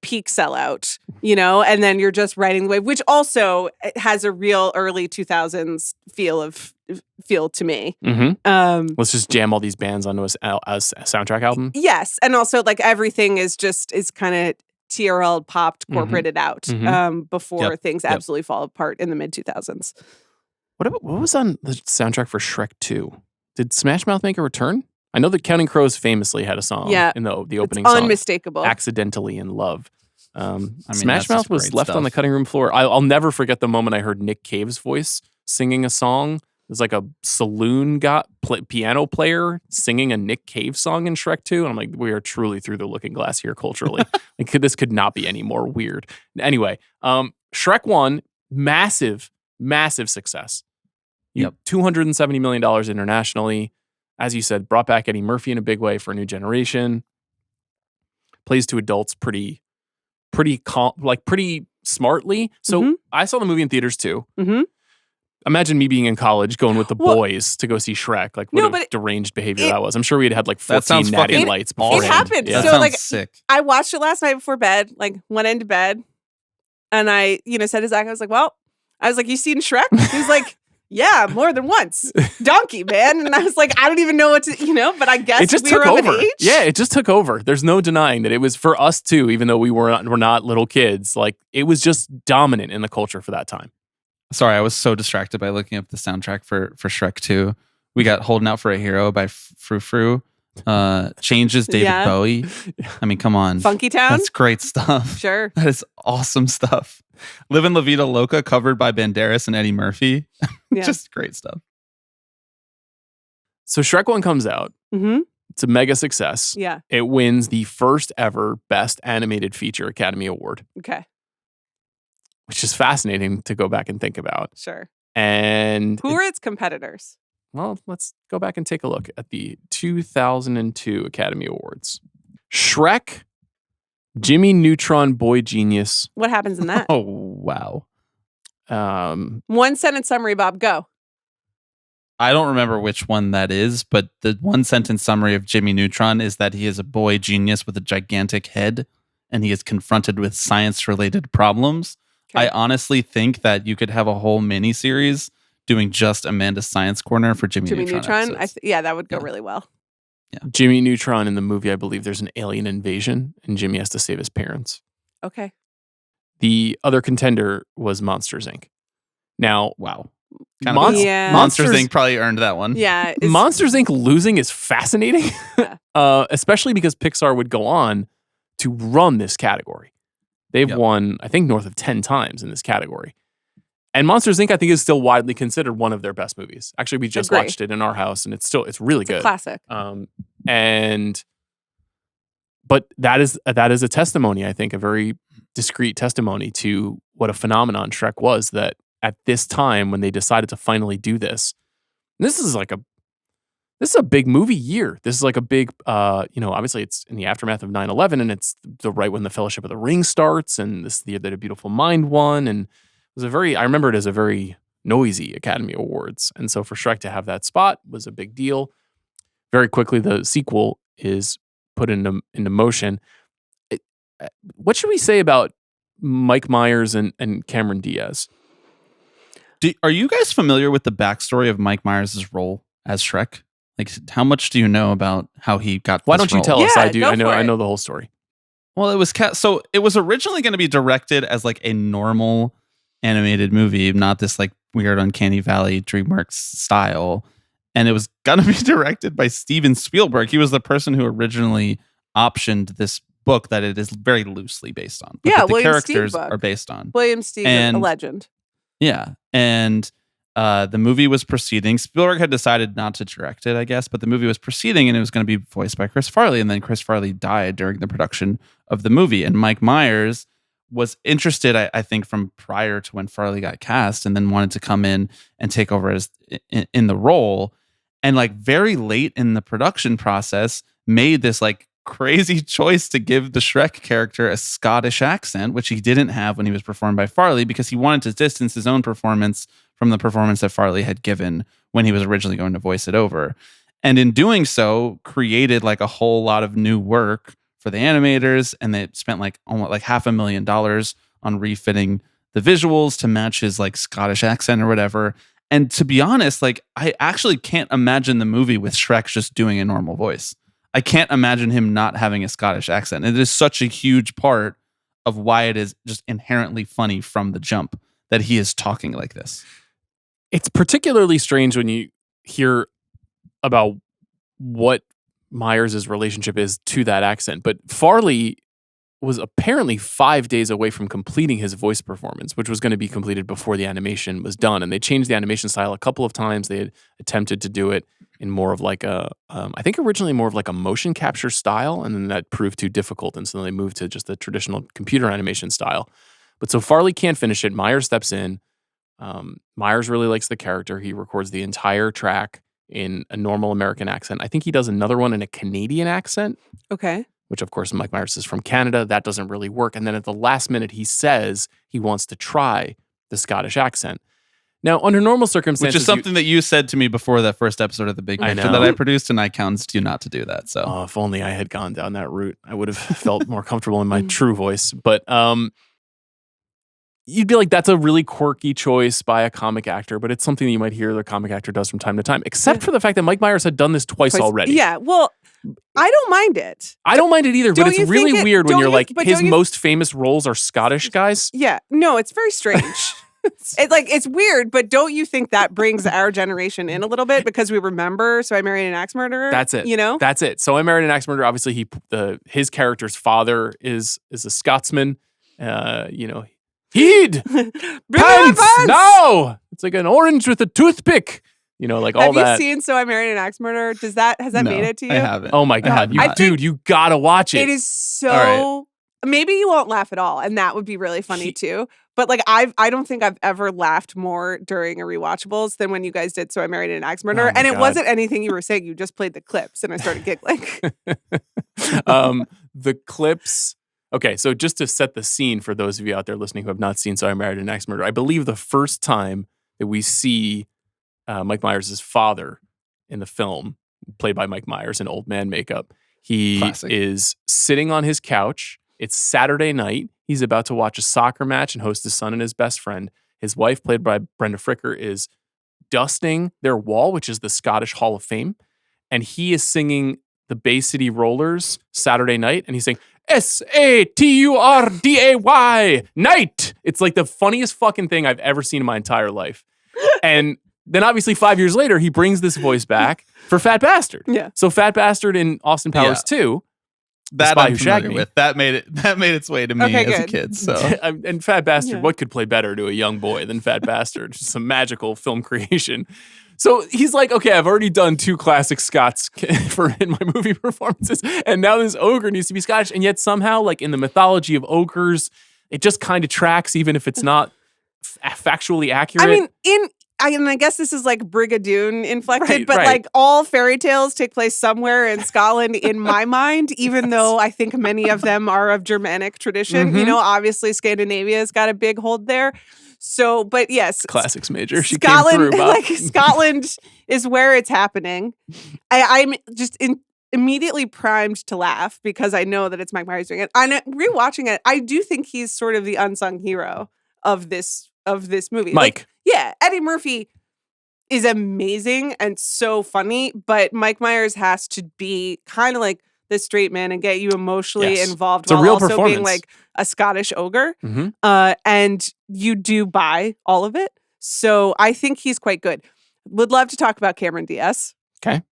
peak sellout, you know? And then you're just riding the wave, which also has a real early 2000s feel to me.
Let's just jam all these bands onto a soundtrack album.
Yes. And also like everything is kind of TRL popped, corporated out before things absolutely fall apart in the mid 2000s.
What was on the soundtrack for Shrek 2? Did Smash Mouth make a return? I know that Counting Crows famously had a song in the opening song.
Unmistakable.
Accidentally in Love.
I mean,
Smash Mouth was left on the cutting room floor. I'll never forget the moment I heard Nick Cave's voice singing a song. It was like a saloon piano player singing a Nick Cave song in Shrek 2. And I'm like, we are truly through the looking glass here culturally. Like, this could not be any more weird. Anyway, Shrek 1, massive success. $270 million internationally. As you said, brought back Eddie Murphy in a big way for a new generation. Plays to adults pretty smartly. So I saw the movie in theaters too. Imagine me being in college going with the boys to go see Shrek. Like what deranged behavior that was. I'm sure we'd had like 14 natty lights beforehand.
It happened.
Yeah.
So like
sick.
I watched it last night before bed, like went into bed and I, said to Zach, I was like, you seen Shrek? He was like, yeah, more than once. Donkey, man. And I was like, I don't even know what to, but I guess
it just
we
took
were of
over.
an age.
Yeah, it just took over. There's no denying that it was for us too, even though we're not little kids. Like it was just dominant in the culture for that time.
Sorry, I was so distracted by looking up the soundtrack for Shrek 2. We got Holding Out for a Hero by Frou Frou. Changes David Bowie. I mean, come on.
Funky Town?
That's great stuff.
Sure.
That is awesome stuff. Livin' La Vida Loca covered by Banderas and Eddie Murphy. Just great stuff.
So Shrek 1 comes out. It's a mega success.
Yeah.
It wins the first ever Best Animated Feature Academy Award.
Okay.
Which is fascinating to go back and think about.
Sure.
And
who are its competitors?
Well, let's go back and take a look at the 2002 Academy Awards. Shrek, Jimmy Neutron Boy Genius.
What happens in that?
Oh, wow.
One sentence summary, Bob. Go.
I don't remember which one that is, but the one sentence summary of Jimmy Neutron is that he is a boy genius with a gigantic head, and he is confronted with science-related problems.
Okay.
I honestly think that you could have a whole mini-series doing just Amanda's Science Corner for Jimmy Neutron.
That would go really well.
Jimmy Neutron in the movie, I believe there's an alien invasion, and Jimmy has to save his parents.
Okay.
The other contender was Monsters, Inc. Now,
Wow.
Monsters
Inc. probably earned that one.
Yeah.
Monsters Inc. losing is fascinating,
Yeah.
Especially because Pixar would go on to run this category. They've won, I think, north of 10 times in this category. And Monsters Inc. I think is still widely considered one of their best movies. Actually, we just watched it in our house, and it's really good.
Classic.
But that is a testimony, I think, a very discreet testimony to what a phenomenon Shrek was. That at this time, when they decided to finally do this, this is a big movie year. This is like a big, obviously it's in the aftermath of 9/11, and it's the right when the Fellowship of the Ring starts, and this is the year that A Beautiful Mind won, and I remember it as a very noisy Academy Awards. And so for Shrek to have that spot was a big deal. Very quickly, the sequel is put into motion. What should we say about Mike Myers and Cameron Diaz?
Are you guys familiar with the backstory of Mike Myers' role as Shrek? Like, how much do you know about how he got
Why
this
don't you
role?
tell us?
Yeah,
I do.
go
I
for it.
know the whole story.
Well, it was originally going to be directed as like a normal animated movie, not this like weird Uncanny Valley DreamWorks style. And it was going to be directed by Steven Spielberg. He was the person who originally optioned this book that it is very loosely based on.
Yeah,
that the
William
characters
Steed book.
are based on.
William Steed, a legend.
Yeah. And the movie was proceeding. Spielberg had decided not to direct it, I guess, but the movie was proceeding and it was going to be voiced by Chris Farley. And then Chris Farley died during the production of the movie. And Mike Myers was interested, I think, from prior to when Farley got cast, and then wanted to come in and take over as in the role. And like very late in the production process, made this like crazy choice to give the Shrek character a Scottish accent, which he didn't have when he was performed by Farley, because he wanted to distance his own performance from the performance that Farley had given when he was originally going to voice it over. And in doing so, created like a whole lot of new work for the animators, and they spent like almost like $500,000 on refitting the visuals to match his like Scottish accent or whatever. And to be honest, like I actually can't imagine the movie with Shrek just doing a normal voice. I can't imagine him not having a Scottish accent. It is such a huge part of why it is just inherently funny from the jump that he is talking like this.
It's particularly strange when you hear about what Myers' relationship is to that accent. But Farley was apparently 5 days away from completing his voice performance, which was going to be completed before the animation was done. And they changed the animation style a couple of times. They had attempted to do it in more of like I think originally more of like a motion capture style. And then that proved too difficult. And so then they moved to just the traditional computer animation style. But so Farley can't finish it. Myers steps in. Myers really likes the character. He records the entire track in a normal American accent. I think he does another one in a Canadian accent.
Okay.
Which, of course, Mike Myers is from Canada. That doesn't really work. And then at the last minute, he says he wants to try the Scottish accent. Now, under normal circumstances...
Which is something that you said to me before that first episode of The Big Picture that I produced, and I counselled you not to do that. So,
if only I had gone down that route, I would have felt more comfortable in my true voice. But you'd be like, that's a really quirky choice by a comic actor, but it's something that you might hear the comic actor does from time to time, except for the fact that Mike Myers had done this twice already.
Yeah, well... I don't mind it.
I don't mind it either, but it's really weird when you're like, his most famous roles are Scottish guys.
Yeah, no, it's very strange. It's weird, but don't you think that brings our generation in a little bit because we remember So I Married an Axe Murderer?
That's it.
You know?
That's it. So I Married an Axe Murderer. Obviously, his character's father is a Scotsman. Heed! Pants! No! It's like an orange with a toothpick. Like all that.
Have you seen So I Married an Axe Murderer? Has that made it to you?
I haven't.
Oh my God. You gotta watch it.
It is so... Maybe you won't laugh at all, and that would be really funny too. But like I don't think I've ever laughed more during a rewatchables than when you guys did So I Married an Axe Murderer. And it wasn't anything you were saying. You just played the clips and I started giggling.
The clips... Okay, so just to set the scene for those of you out there listening who have not seen So I Married an Axe Murderer, I believe the first time that we see Mike Myers' father in the film, played by Mike Myers in old man makeup. He
Classic.
is sitting on his couch. It's Saturday night. He's about to watch a soccer match and host his son and his best friend. His wife, played by Brenda Fricker, is dusting their wall, which is the Scottish Hall of Fame. And he is singing the Bay City Rollers Saturday Night. And he's saying, Saturday, night. It's like the funniest fucking thing I've ever seen in my entire life. And then obviously 5 years later, he brings this voice back for Fat Bastard.
Yeah.
So Fat Bastard in Austin Powers 2,
That
Spy
I'm
Who Shagged
familiar
Me.
with. That made its way to me
Okay,
as a
good.
kid. So
and Fat Bastard,
Yeah.
what could play better to a young boy than Fat Bastard? Just some magical film creation. So he's like, okay, I've already done 2 classic Scots in my movie performances, and now this ogre needs to be Scottish. And yet somehow, like in the mythology of ogres, it just kind of tracks, even if it's not factually accurate.
I mean, I guess this is like Brigadoon inflected,
Right,
but
right.
like all fairy tales take place somewhere in Scotland in my mind, even though I think many of them are of Germanic tradition. You
Mhm.
know, obviously Scandinavia's got a big hold there. So, but yes,
Classics major. She
Scotland,
came through, Bob.
like Scotland is where it's happening. I'm just immediately primed to laugh because I know that it's Mike Myers doing it. And rewatching it, I do think he's sort of the unsung hero of this movie.
Mike.
Yeah, Eddie Murphy is amazing and so funny, but Mike Myers has to be kind of like the straight man and get you emotionally
Yes.
involved
It's a
while
real
also being
performance.
like a Scottish ogre.
Mhm.
And you do buy all of it. So I think he's quite good. Would love to talk about Cameron Diaz.
Okay.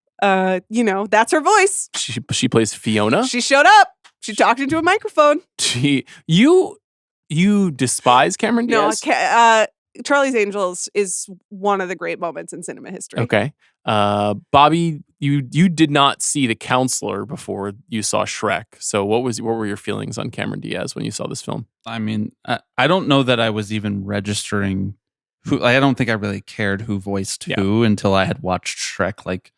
You know, that's her voice.
She plays Fiona.
She showed up. She talked into a microphone.
You despise Cameron
No,
Diaz?
Charlie's Angels is one of the great moments in cinema history.
Okay. Bobby, you did not see The Counselor before you saw Shrek. So what were your feelings on Cameron Diaz when you saw this film?
I mean, I don't know that I was even registering who. I don't think I really cared who voiced who until I had watched Shrek like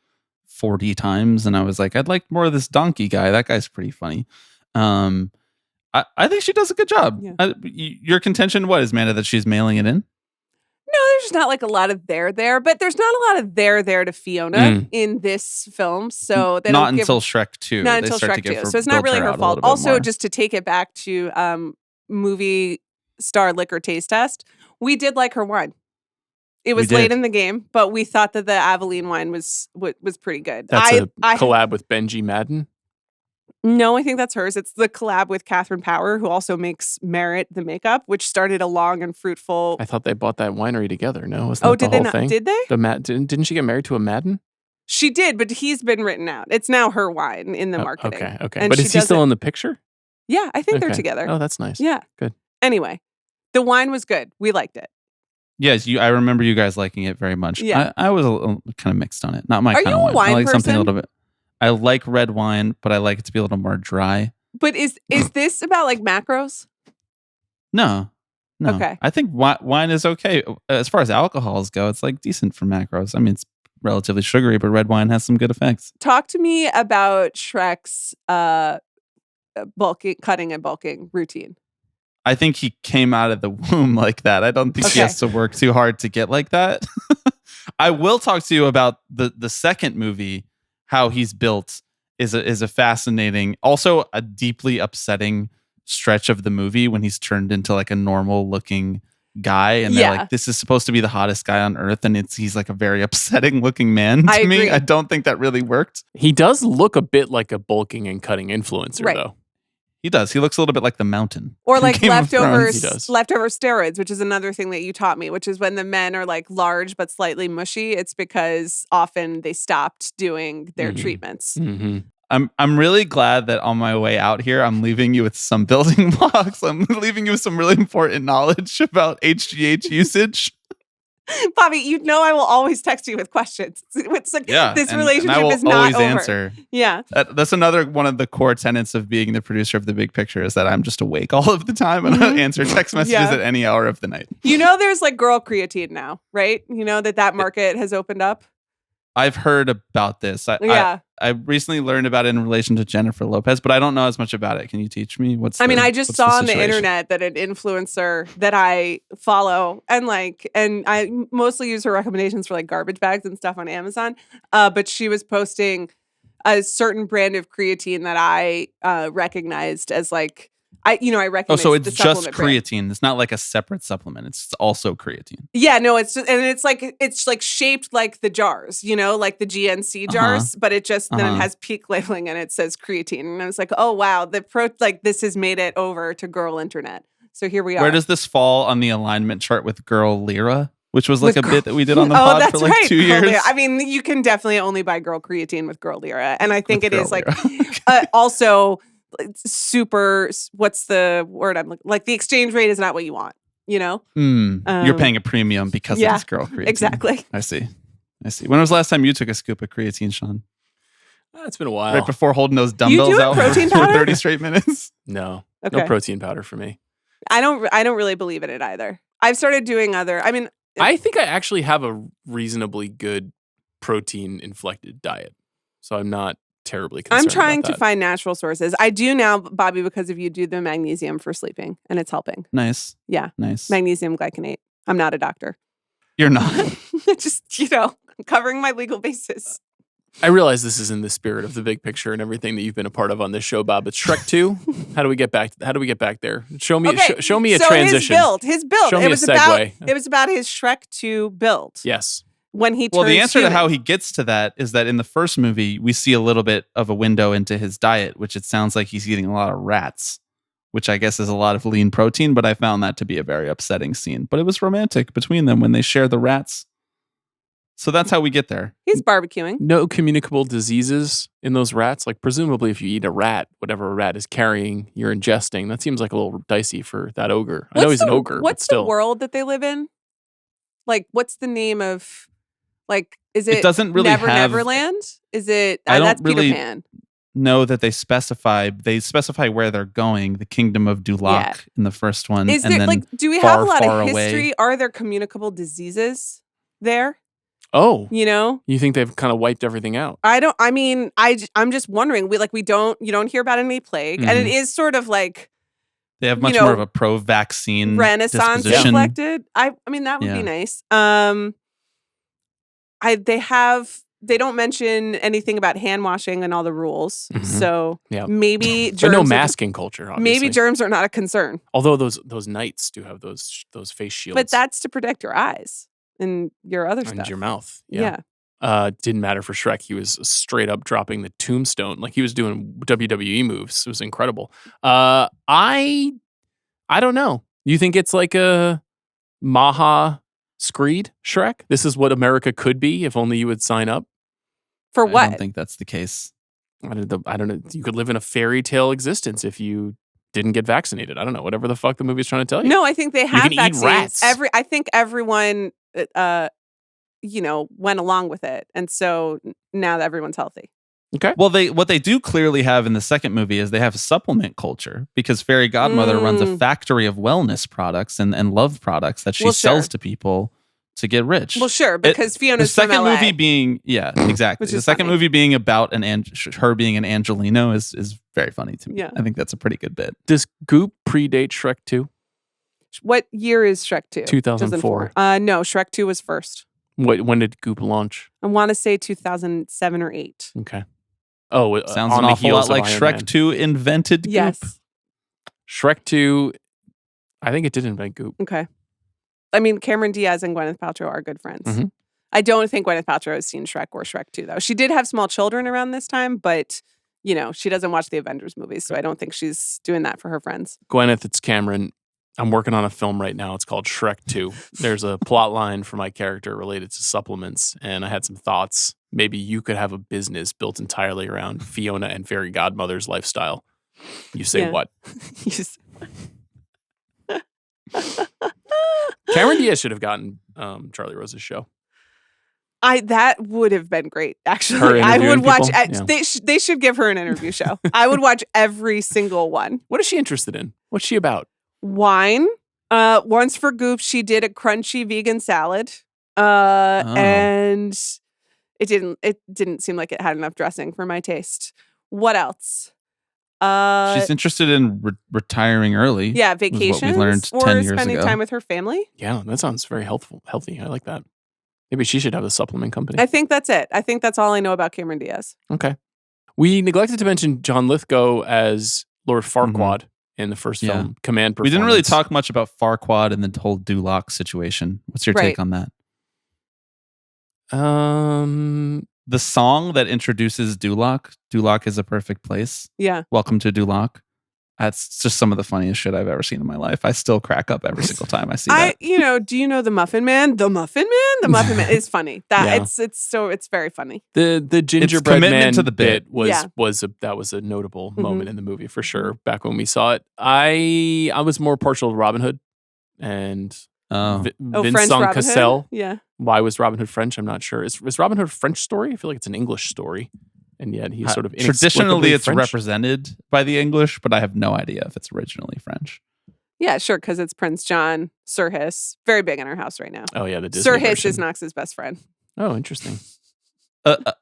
40 times, and I was like, I'd like more of this donkey guy. That guy's pretty funny. I think she does a good job.
Yeah.
Your contention, what is, Amanda, that she's mailing it in?
No, there's just not like a lot of there, but there's not a lot of there to Fiona in this film. So they
Not
don't give
until Shrek 2.
not
They
until
start
Shrek
to give
2.
her-
So it's not
build
really
her
her
out a
fault.
little bit
Also,
more.
just to take it back to movie star liquor taste test, we did like her wine. It was
We
late
did.
in the game, but we thought that the Aveline wine was pretty good.
That's a
I
collab with Benji Madden.
No, I think that's hers. It's the collab with Catherine Power, who also makes Merit the makeup, which started a long and fruitful.
I thought they bought that winery together. No, wasn't
Oh,
that
did
the
they
whole
not?
thing?
Did they?
Didn't she get married to a Madden?
She did, but he's been written out. It's now her wine in the marketing.
Okay.
And
But
she
is he
does
still
it-
in the picture?
Yeah, I think they're
Okay.
together.
Oh, that's nice.
Yeah.
Good.
Anyway, the wine was good. We liked it.
Yes, I remember you guys liking it very much.
Yeah.
I was a little kind of mixed on it. Not my
Are
kind
you
of
a
wine.
wine
I like something a
person?
little bit. I like red wine, but I like it to be a little more dry.
But is this about like macros?
No.
Okay.
I think wine is okay. As far as alcohols go, it's like decent for macros. I mean, it's relatively sugary, but red wine has some good effects.
Talk to me about Shrek's cutting and bulking routine.
I think he came out of the womb like that. I don't think he
Okay.
has to work too hard to get like that. I will talk to you about the second movie, how he's built is a fascinating, also a deeply upsetting stretch of the movie when he's turned into like a normal looking guy and they're
Yeah.
like, this is supposed to be the hottest guy on earth, and he's like a very upsetting looking man to
I
me.
agree.
I don't think that really worked.
He does look a bit like a bulking and cutting influencer,
Right.
though.
He does. He looks a little bit like the Mountain.
Or
from
like
Game of Thrones.
He does.
leftover steroids, which is another thing that you taught me, which is when the men are like large but slightly mushy, it's because often they stopped doing their
Mhm.
treatments.
Mm-hmm.
I'm really glad that on my way out here, I'm leaving you with some building blocks. I'm leaving you with some really important knowledge about HGH usage.
Bobby, you know I will always text you with questions. It's like this
and
relationship
I will
is not
always
over.
answer.
Yeah.
That's another one of the core tenets of being the producer of The Big Picture is that I'm just awake all of the time and I answer text messages
Yeah.
at any hour of the night.
You know there's like girl creatine now, right? You know that market has opened up.
I've heard about this. I recently learned about it in relation to Jennifer Lopez, but I don't know as much about it. Can you teach me?
I just saw on the internet that an influencer that I follow and I mostly use her recommendations for like garbage bags and stuff on Amazon. But she was posting a certain brand of creatine that I recognized as like, I recognized.
Oh, so it's
the
just
supplement brand.
creatine. It's not like a separate supplement. It's also creatine.
Yeah, no, it's just, and it's like shaped like the jars, like the GNC jars, but it just then it has peak labeling and it says creatine, and I was like, oh wow, this has made it over to girl internet. So here we are.
Where does this fall on the alignment chart with Girl Lyra, which was like a bit that we did on the pod for like 2 years?
Lyra. I mean, you can definitely only buy girl creatine with Girl Lyra, and I think
with
it is like
okay.
also super. What's the word I'm looking? Like the exchange rate is not what you want. You're
paying a premium because it's girl creatine.
Exactly.
I see. When was the last time you took a scoop of creatine, Sean?
It's been a while.
Right before holding those dumbbells out for 30 straight minutes?
No.
Okay.
No protein powder for me.
I don't really believe in it either. I've started doing
I think I actually have a reasonably good protein inflected diet. So I'm not terribly concerned.
I'm trying
about
to
that.
find natural sources. I do now, Bobby, because of you, do the magnesium for sleeping, and it's helping.
Nice.
Yeah.
Nice.
Magnesium glycinate. I'm not a doctor.
You're not.
Just, covering my legal basis.
I realize this is in the spirit of the big picture and everything that you've been a part of on this show, Bob. It's Shrek 2. How do we get back there? Show me a transition.
His build.
Show me a segue.
It was about his Shrek 2 build.
Yes.
When he
Well, the
turns
answer
human.
to how he gets to that is that in the first movie, we see a little bit of a window into his diet, which it sounds like he's eating a lot of rats, which I guess is a lot of lean protein, but I found that to be a very upsetting scene. But it was romantic between them when they share the rats. So that's how we get there.
He's barbecuing.
No communicable diseases in those rats. Like presumably if you eat a rat, whatever a rat is carrying, you're ingesting. That seems like a little dicey for that ogre. I know he's an ogre,
What's
but still.
the world that they live in? Like, what's the name of, like, is it
doesn't really have-
Neverland? Is it,
I don't
that's
really
Peter Pan.
know that they specify where they're going, the kingdom of Duloc in the first one.
Is
and
there,
then
do we have a lot
far
of
away.
history? Are there communicable diseases there?
Oh.
You know?
You think they've kind of wiped everything out?
I'm just wondering. You don't hear about any plague. And it is sort of like,
they have much more of a pro-vaccine
Renaissance
disposition.
reflected. I mean, that would be nice. They don't mention anything about hand washing and all the rules.
Mhm.
So maybe germs.
But no masking culture, obviously.
Maybe germs are not a concern.
Although those knights do have those face shields.
But that's to protect your eyes and your other stuff.
And your mouth.
Yeah.
Didn't matter for Shrek. He was straight up dropping the tombstone. Like he was doing WWE moves. It was incredible. I don't know. You think it's like a Maha Screed Shrek? This is what America could be if only you would sign up.
For what?
I don't think that's the case.
I don't know. You could live in a fairy tale existence if you didn't get vaccinated. I don't know. Whatever the fuck the movie's trying to tell you.
No, I think they have
can eat
vaccines.
rats.
I think everyone, went along with it, and so now that everyone's healthy.
Okay.
Well, what they do clearly have in the second movie is they have supplement culture because Fairy Godmother runs a factory of wellness products and love products that she sells to people to get rich.
Well, sure, because Fiona's
the second
from LA.
movie being exactly.
Which
The
is
second
funny.
movie being about her being an Angelino is very funny to me.
Yeah.
I think that's a pretty good bit.
Does Goop predate Shrek 2?
What year is Shrek 2?
2004.
No, Shrek 2 was first.
When did Goop launch?
I want to say 2007 or 8.
Okay. Oh,
Sounds
on
an
the
awful
heels
lot
of
like
Iron
Shrek
Man.
2 invented Goop.
Yes.
Shrek 2, I think it did invent Goop.
Okay. I mean, Cameron Diaz and Gwyneth Paltrow are good friends.
Mhm.
I don't think Gwyneth Paltrow has seen Shrek or Shrek 2, though. She did have small children around this time, but, she doesn't watch the Avengers movies, so I don't think she's doing that for her friends.
Gwyneth, it's Cameron. I'm working on a film right now. It's called Shrek 2. There's a plot line for my character related to supplements, and I had some thoughts. Maybe you could have a business built entirely around Fiona and Fairy Godmother's lifestyle. You say what? Cameron Diaz should have gotten Charlie Rose's show.
That would have been great, actually.
Her
I would
interviewing
watch.
people? Yeah.
They should give her an interview show. I would watch every single one.
What is she interested in? What's she about?
Wine. Once for Goop, she did a crunchy vegan salad. And It didn't seem like it had enough dressing for my taste. What else?
She's interested in retiring early.
Yeah, vacations.
What we learned 10
or
years
spending
ago.
time with her family.
Yeah, that sounds very healthy. I like that. Maybe she should have a supplement company.
I think that's it. I think that's all I know about Cameron Diaz.
Okay. We neglected to mention John Lithgow as Lord Farquaad in the first film, Command Performance.
We didn't really talk much about Farquaad and the whole Duloc situation. What's your take on that? The song that introduces Duloc is a perfect place.
Yeah.
Welcome to Duloc. That's just some of the funniest shit I've ever seen in my life. I still crack up every single time I see that.
Do you know the Muffin Man? The Muffin Man? The Muffin Man is funny. It's very funny.
The gingerbread man
to the bit
was a notable moment in the movie for sure. Back when we saw it, I was more partial to Robin Hood and Vincent Cassel.
Yeah.
Why was Robin Hood French? I'm not sure. Is Robin Hood a French story? I feel like it's an English story. And yet he's sort of
traditionally it's
French.
Represented by the English, but I have no idea if it's originally French.
Yeah, sure, because it's Prince John, Sir Hiss. Very big in our house right now.
Oh yeah, the Disney
Sir Hiss
version.
is Knox's best friend.
Oh, interesting.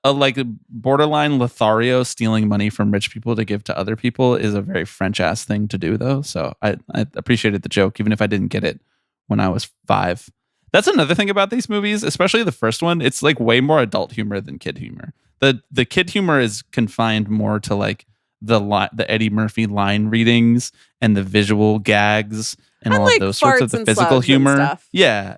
Like borderline Lothario stealing money from rich people to give to other people is a very French ass thing to do, though. So I appreciated the joke, even if I didn't get it when I was 5. That's another thing about these movies, especially the first one. It's like way more adult humor than kid humor. The kid humor is confined more to like the Eddie Murphy line readings and the visual gags and all
like
of those sorts of the physical humor. Yeah.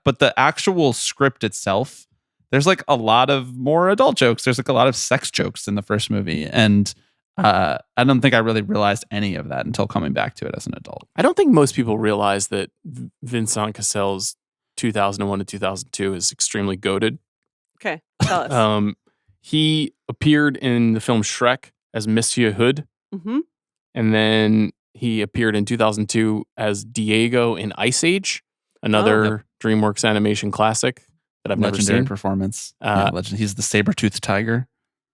But the actual script itself, there's like a lot of more adult jokes. There's like a lot of sex jokes in the first movie. And I don't think I really realized any of that until coming back to it as an adult.
I don't think most people realize that Vincent Cassel's 2001 to 2002 is extremely goated.
Okay, tell us.
He appeared in the film Shrek as Monsieur Hood.
Mm-hmm.
And then he appeared in 2002 as Diego in Ice Age, another DreamWorks animation classic that I've never
Legendary
seen.
performance. He's the saber-toothed tiger.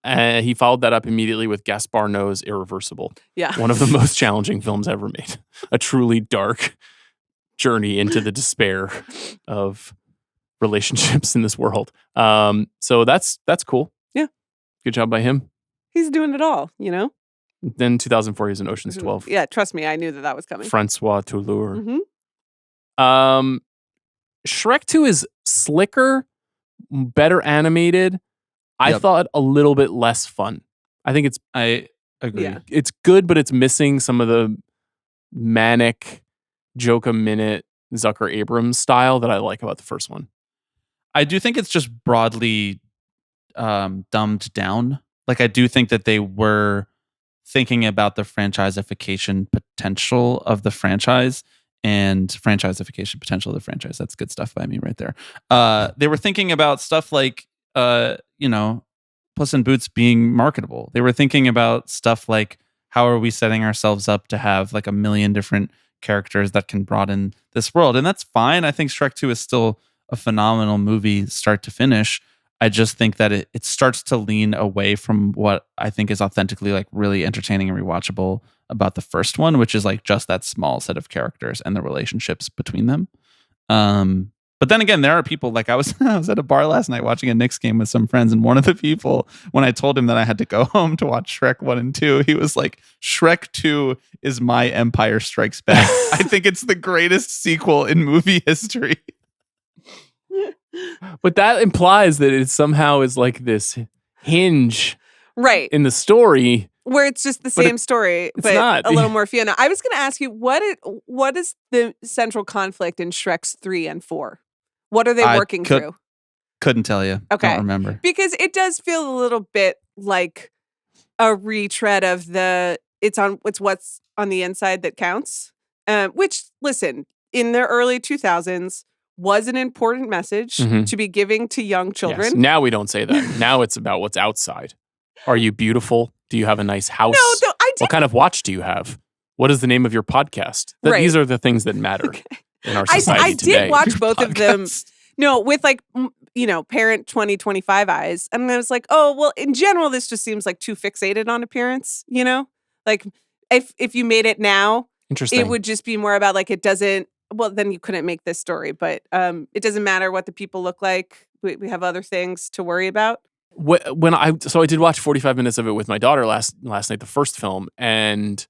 He followed that up immediately with Gaspar Noé's Irreversible.
Yeah.
One of the most challenging films ever made. A truly dark journey into the despair of relationships in this world. So that's cool.
Yeah.
Good job by him.
He's doing it all, you know?
Then 2004, he's in Ocean's 12.
Yeah, trust me, I knew that was coming.
Francois Toulour.
Mm-hmm.
Shrek 2 is slicker, better animated. I thought a little bit less fun. I think
I agree.
Yeah.
It's good, but it's missing some of the manic joke a minute Zucker Abrams style that I like about the first one.
I do think it's just broadly dumbed down. Like I do think that they were thinking about the franchisification potential of the franchise and franchisification potential of the franchise. That's good stuff by me right there. They were thinking about stuff like, Puss in Boots being marketable. They were thinking about stuff like, how are we setting ourselves up to have like a million different characters that can broaden this world? And that's fine. I think Shrek 2 is still a phenomenal movie start to finish. I just think that it starts to lean away from what I think is authentically like really entertaining and rewatchable about the first one, which is like just that small set of characters and the relationships between them. But then again, there are people like I was at a bar last night watching a Knicks game with some friends, and one of the people, when I told him that I had to go home to watch Shrek 1 and 2, he was like, Shrek 2 is my Empire Strikes Back. I think it's the greatest sequel in movie history.
But that implies that it somehow is like this hinge
Right.
in the story.
Where it's just the same story, but
not.
a little more Fiona. I was going to ask you, what is the central conflict in Shreks 3 and 4? What are they working through?
Couldn't tell you.
Okay.
Don't remember.
Because it does feel a little bit like a retread of it's what's on the inside that counts. Which, listen, in the early 2000s was an important message to be giving to young children.
Yes. Now we don't say that. Now it's about what's outside. Are you beautiful? Do you have a nice house?
No, I did.
What kind of watch do you have? What is the name of your podcast?
Right.
These are the things that matter in our society
I
today.
did watch both of them. No, with like, parent 2025 eyes. And I was like, oh, well, in general, this just seems like too fixated on appearance, Like if you made it now,
Interesting.
it would just be more about like, it doesn't well, then you couldn't make this story, but it doesn't matter what the people look like. We have other things to worry about.
I did watch 45 minutes of it with my daughter last night, the first film, and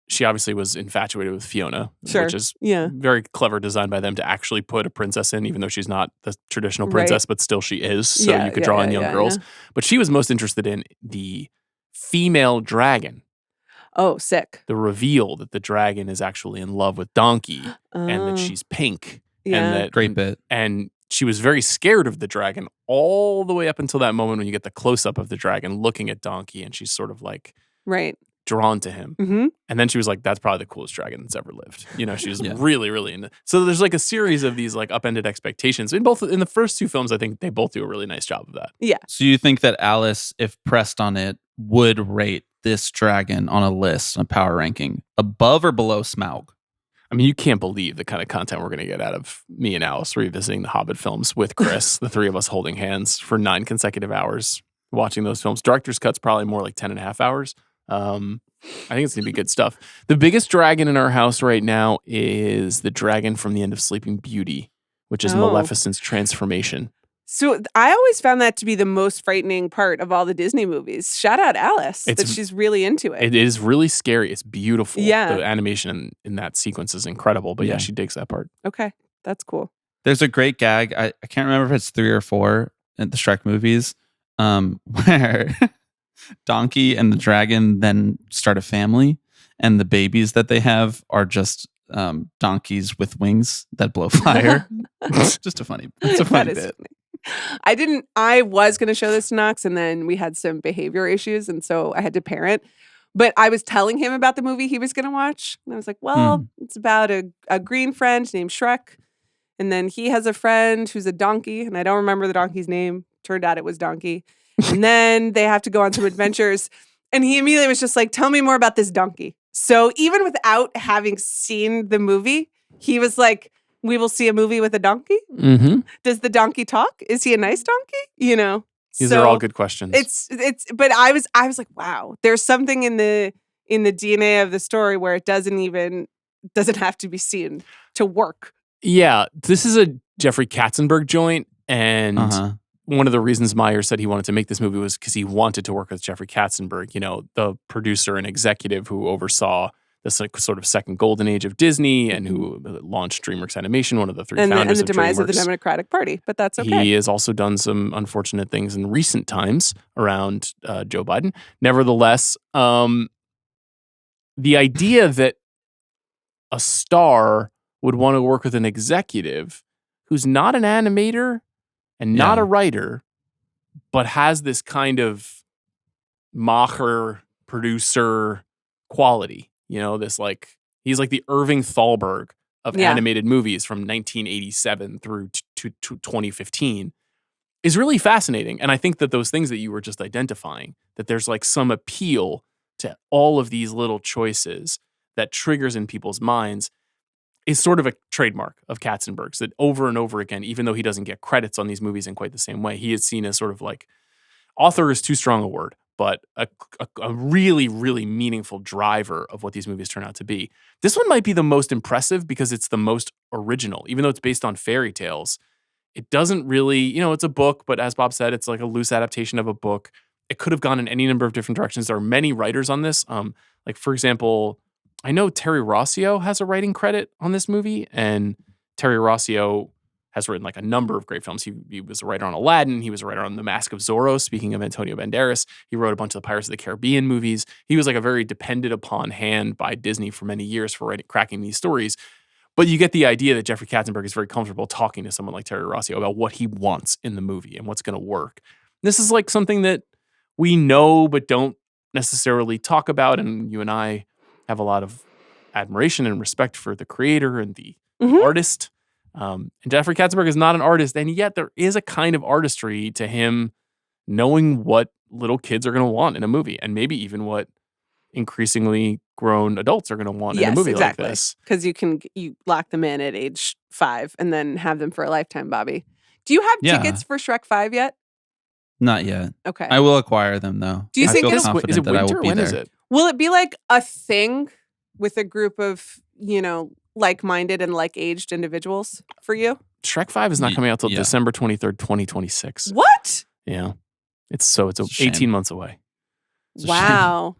she obviously was infatuated with Fiona, which is very clever design by them to actually put a princess in, even though she's not the traditional princess, but still she is. So you could draw in young girls. Yeah. But she was most interested in the female dragon.
Oh, sick.
The reveal that the dragon is actually in love with Donkey and that she's pink.
Yeah.
And that,
great bit.
And she was very scared of the dragon all the way up until that moment when you get the close-up of the dragon looking at Donkey, and she's sort of like drawn to him.
Mm-hmm.
And then she was like, that's probably the coolest dragon that's ever lived. You know, she was really, really into. So there's like a series of these like upended expectations. In the first two films, I think they both do a really nice job of that.
Yeah.
So you think that Alice, if pressed on it, would rate this dragon on a list, a power ranking, above or below Smaug?
I mean, you can't believe the kind of content we're going to get out of me and Alice revisiting the Hobbit films with Chris, the three of us holding hands for 9 consecutive hours watching those films. Director's cut's probably more like 10.5 hours. I think it's going to be good stuff. The biggest dragon in our house right now is the dragon from the end of Sleeping Beauty, which is Maleficent's transformation.
So I always found that to be the most frightening part of all the Disney movies. Shout out Alice, that she's really into it.
It is really scary. It's beautiful.
Yeah.
The animation in that sequence is incredible. But she digs that part.
Okay. That's cool.
There's a great gag. I can't remember if it's 3 or 4 in the Shrek movies where Donkey and the dragon then start a family, and the babies that they have are just donkeys with wings that blow fire. It's a funny bit.
Funny. I was going to show this to Knox, and then we had some behavior issues, and so I had to parent. But I was telling him about the movie he was going to watch, and I was like, well, it's about a green friend named Shrek, and then he has a friend who's a donkey, and I don't remember the donkey's name. Turned out it was Donkey. And then they have to go on some adventures, and he immediately was just like, tell me more about this donkey. So even without having seen the movie, he was like, we will see a movie with a donkey? Mm-hmm. Does the donkey talk? Is he a nice donkey? You know?
These are all good questions.
But I was like, wow, there's something in the DNA of the story where it doesn't have to be seen to work.
Yeah, this is a Jeffrey Katzenberg joint, and one of the reasons Meyer said he wanted to make this movie was because he wanted to work with Jeffrey Katzenberg, you know, the producer and executive who oversaw this like sort of second golden age of Disney and who launched DreamWorks Animation, one of the three founders
and the demise
of
the Democratic Party. But that's okay.
He has also done some unfortunate things in recent times around Joe Biden. Nevertheless, the idea that a star would want to work with an executive who's not an animator and not a writer, but has this kind of macher producer quality. You know, this like, he's like the Irving Thalberg of animated movies from 1987 through to 2015 is really fascinating. And I think that those things that you were just identifying, that there's like some appeal to all of these little choices that triggers in people's minds is sort of a trademark of Katzenberg's, that over and over again, even though he doesn't get credits on these movies in quite the same way, he is seen as sort of like, author is too strong a word, but a really, really meaningful driver of what these movies turn out to be. This one might be the most impressive because it's the most original. Even though it's based on fairy tales, it doesn't really, you know, it's a book, but as Bob said, it's like a loose adaptation of a book. It could have gone in any number of different directions. There are many writers on this. Like, for example, I know Terry Rossio has a writing credit on this movie, and Terry Rossio has written like a number of great films. He was a writer on Aladdin. He was a writer on The Mask of Zorro. Speaking of Antonio Banderas, he wrote a bunch of the Pirates of the Caribbean movies. He was like a very depended upon hand by Disney for many years for cracking these stories. But you get the idea that Jeffrey Katzenberg is very comfortable talking to someone like Terry Rossio about what he wants in the movie and what's going to work. This is like something that we know but don't necessarily talk about, and you and I have a lot of admiration and respect for the creator and the artist. And Jeffrey Katzenberg is not an artist, and yet there is a kind of artistry to him knowing what little kids are going to want in a movie, and maybe even what increasingly grown adults are going to want in a movie like this.
Because you lock them in at age 5 and then have them for a lifetime, Bobby. Do you have tickets for Shrek 5 yet?
Not yet.
Okay.
I will acquire them though.
Do you think
is it winter? When is it?
Will it be like a thing with a group of, like-minded and like-aged individuals for you?
Shrek 5 is not coming out till
Yeah.
December 23rd, 2026.
What?
Yeah. It's
a
18
shame.
months away.
It's a
Wow.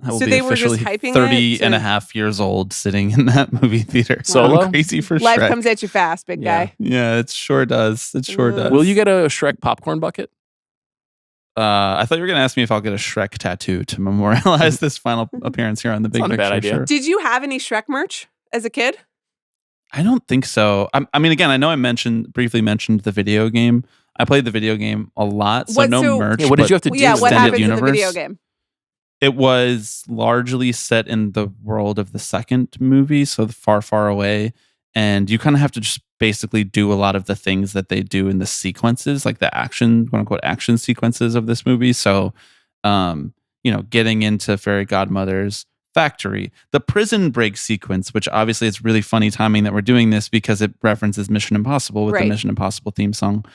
I will
So
be
they were just
officially
hyping
30
it
and
to-
a half years old sitting in that movie theater. So
Solo?
I'm crazy for
Life
Shrek.
comes at you fast, big
Yeah.
guy.
Yeah, it sure does. It sure
Ugh.
does.
Will you get a Shrek popcorn bucket?
I thought you were going to ask me if I'll get a Shrek tattoo to memorialize this final appearance here on the Big
not a
Picture.
bad idea.
Sure.
Did you have any Shrek merch as a kid?
I don't think so. I mean, again, I know I briefly mentioned the video game. I played the video game a lot, so no merch.
Yeah, what did
but
you have to do?
Yeah, what
extended
happens in the
universe.
video game?
It was largely set in the world of the second movie, so far, far away. And you kind of have to just basically do a lot of the things that they do in the sequences, like the action, quote unquote, action sequences of this movie. So, getting into Fairy Godmother's factory, the prison break sequence, which obviously it's really funny timing that we're doing this because it references Mission Impossible with the
Right.
Mission Impossible theme song,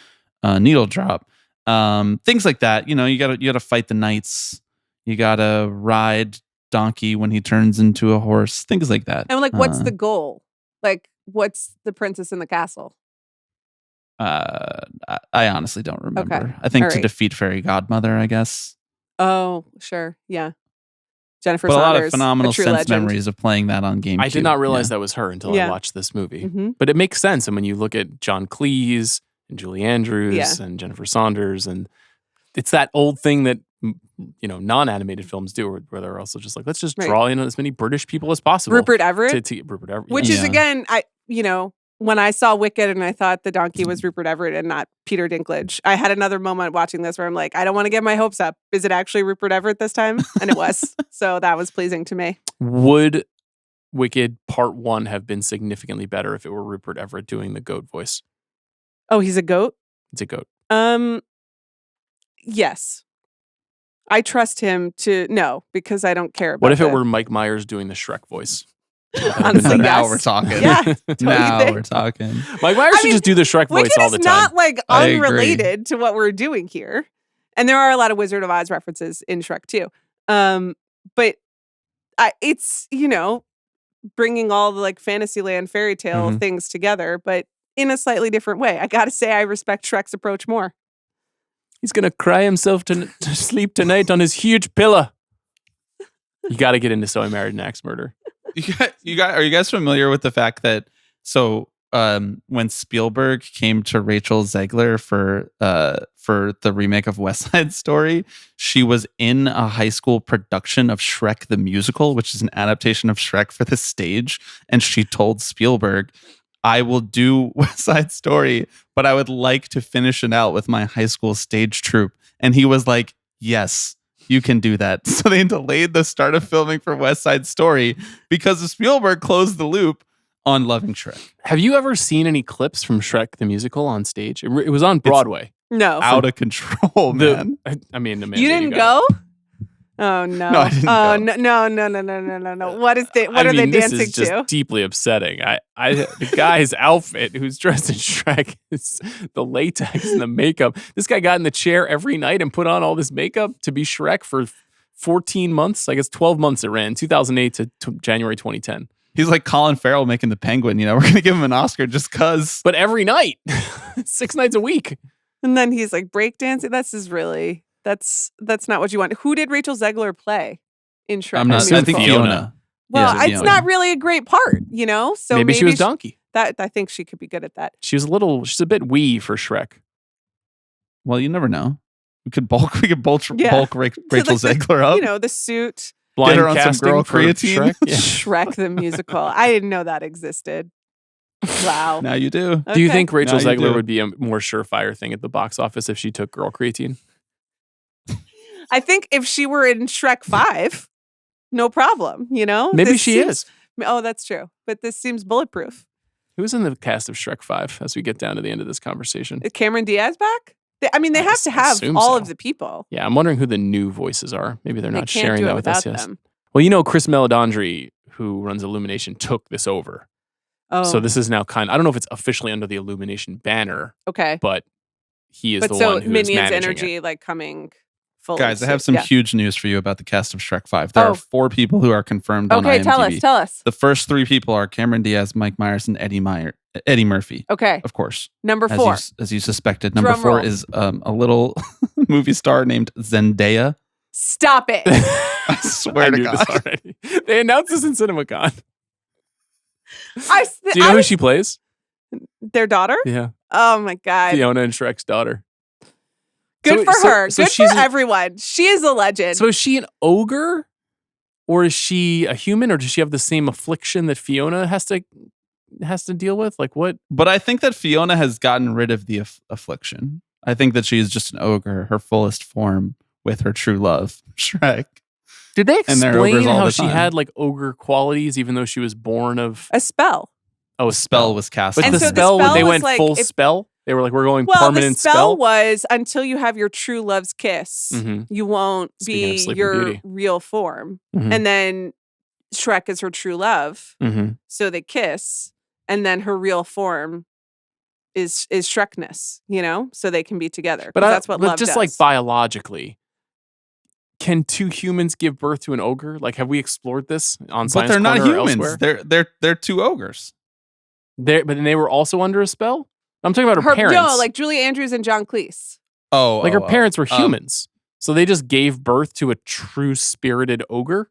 Needle Drop. Things like that. You gotta fight the knights. You gotta ride Donkey when he turns into a horse. Things like that.
And what's the goal? Like, what's the princess in the castle?
I honestly don't remember.
Okay.
I think
All
to
right.
defeat Fairy Godmother, I guess.
Oh, sure. Yeah. Jennifer
But a lot
Saunders,
of phenomenal
a true
sense
legend.
memories of playing that on GameCube.
I did not realize
Yeah.
that was her until I
Yeah.
watched this movie.
Mhm.
But it makes sense. And when you look at John Cleese and Julie Andrews
Yeah.
and Jennifer Saunders, and it's that old thing that non-animated films do, where they're also just like, let's just
Right.
draw in as many British people as possible.
Rupert Everett,
to Rupert Everett,
which
yeah.
is, again, when I saw Wicked and I thought the donkey was Rupert Everett and not Peter Dinklage, I had another moment watching this where I'm like, I don't want to get my hopes up. Is it actually Rupert Everett this time? And it was. So that was pleasing to me.
Would Wicked Part 1 have been significantly better if it were Rupert Everett doing the goat voice?
Oh, he's a goat?
It's a goat.
Yes. I trust him to know because I don't care about
What if it
the-
were Mike Myers doing the Shrek voice?
Honestly,
Now
yes.
we're talking.
Yeah. don't you
Now
think?
we're talking.
Mike Myers should
mean,
just do the Shrek voice
Wicked
all
is
the time.
not like
I agree.
unrelated to what we're doing here. And there are a lot of Wizard of Oz references in Shrek too. But it's, bringing all the like Fantasyland fairy tale
Mhm.
things together, but in a slightly different way. I got to say, I respect Shrek's approach more.
He's gonna cry himself to sleep tonight on his huge pillow. You got to get into So I Married an Axe Murder.
Are you guys familiar with the fact that when Spielberg came to Rachel Zegler for the remake of West Side Story, she was in a high school production of Shrek the Musical, which is an adaptation of Shrek for the stage, and she told Spielberg, I will do West Side Story, but I would like to finish it out with my high school stage troupe. And he was like, yes, you can do that. So they delayed the start of filming for West Side Story because Spielberg closed the loop on Loving Shrek.
Have you ever seen any clips from Shrek the Musical on stage? It was on Broadway.
No.
Out of control, man.
I mean, Amanda,
You didn't
got it.
go? Oh no!
No, I didn't
oh
go.
no! What is the? What
I
are
mean,
they
this
dancing
is just
to?
deeply upsetting. The guy's outfit, who's dressed in Shrek, is the latex and the makeup. This guy got in the chair every night and put on all this makeup to be Shrek for 14 months. I guess 12 months it ran, 2008 to January 2010.
He's like Colin Farrell making the Penguin. We're going to give him an Oscar just because.
But every night, 6 nights a week.
And then he's like breakdancing. That's not what you want. Who did Rachel Zegler play in Shrek?
I'm not.
the
I think
Musical?
Fiona.
Well,
Yeah,
it's
Fiona.
not really a great part, So
maybe she was Donkey.
That I think she could be good at that.
She's a bit wee for Shrek.
Well, you never know. We could bulk
Yeah.
Rachel
So, like,
Zegler up.
The suit,
Blind
her on some
casting
girl
for
creatine.
Shrek. Yeah.
Shrek the musical. I didn't know that existed. Wow.
Now you do.
Do you
Okay.
think Rachel
Now you
Zegler
do.
would be a more surefire thing at the box office if she took girl creatine?
I think if she were in Shrek 5, no problem,
Maybe
This
she
seems-
is.
Oh, that's true. But this seems bulletproof.
Who's in the cast of Shrek 5 as we get down to the end of this conversation?
Is Cameron Diaz back? They
I
have to have
assume
all
so.
of the people.
Yeah, I'm wondering who the new voices are. Maybe they're
They
not
can't
sharing
do
that
it
with us
without
yet.
them.
Well, Chris Meledandri, who runs Illumination, took this over.
Oh,
So this is now I don't know if it's officially under the Illumination banner,
okay.
but he is
But
the
so
one who is
Minions
managing
energy
it.
like coming fully.
Guys, I have some huge news for you about the cast of Shrek 5. There are 4 people who are confirmed on IMDb.
Okay, tell us.
The first 3 people are Cameron Diaz, Mike Myers, and Eddie Murphy.
Okay.
Of course.
Number 4.
As you suspected. Number 4 is a little movie star named Zendaya.
Stop it.
I swear to God.
Already. They announced this in CinemaCon.
Do
Do you know who she plays?
Their daughter?
Yeah.
Oh my God.
Fiona and Shrek's daughter.
Good for her. Good for everyone. She is a legend.
So is she an ogre? Or is she a human? Or does she have the same affliction that Fiona has to deal with? Like what?
But I think that Fiona has gotten rid of the affliction. I think that she is just an ogre, her fullest form, with her true love, Shrek.
Did they explain how
the
she
time.
had like ogre qualities even though she was born of
a spell?
Oh,
a spell was cast.
But
on
the
her.
spell, they went
like,
full spell? They were like, we're going
well,
permanent
the spell was until you have your true love's kiss, you won't
Speaking of
be
Sleeping
your
Beauty.
real form.
Mhm.
And then Shrek is her true love.
Mhm.
So they kiss, and then her real form is Shrekness, so they can be together.
But
that's what love
just
does.
like biologically, can 2 humans give birth to an ogre? Like, have we explored this on
But
Science
they're not
Corner or
humans.
elsewhere?
They're 2 ogres.
But then they were also under a spell? I'm talking about her parents.
No, like Julie Andrews and John Cleese.
Like her parents were humans. So they just gave birth to a true spirited ogre?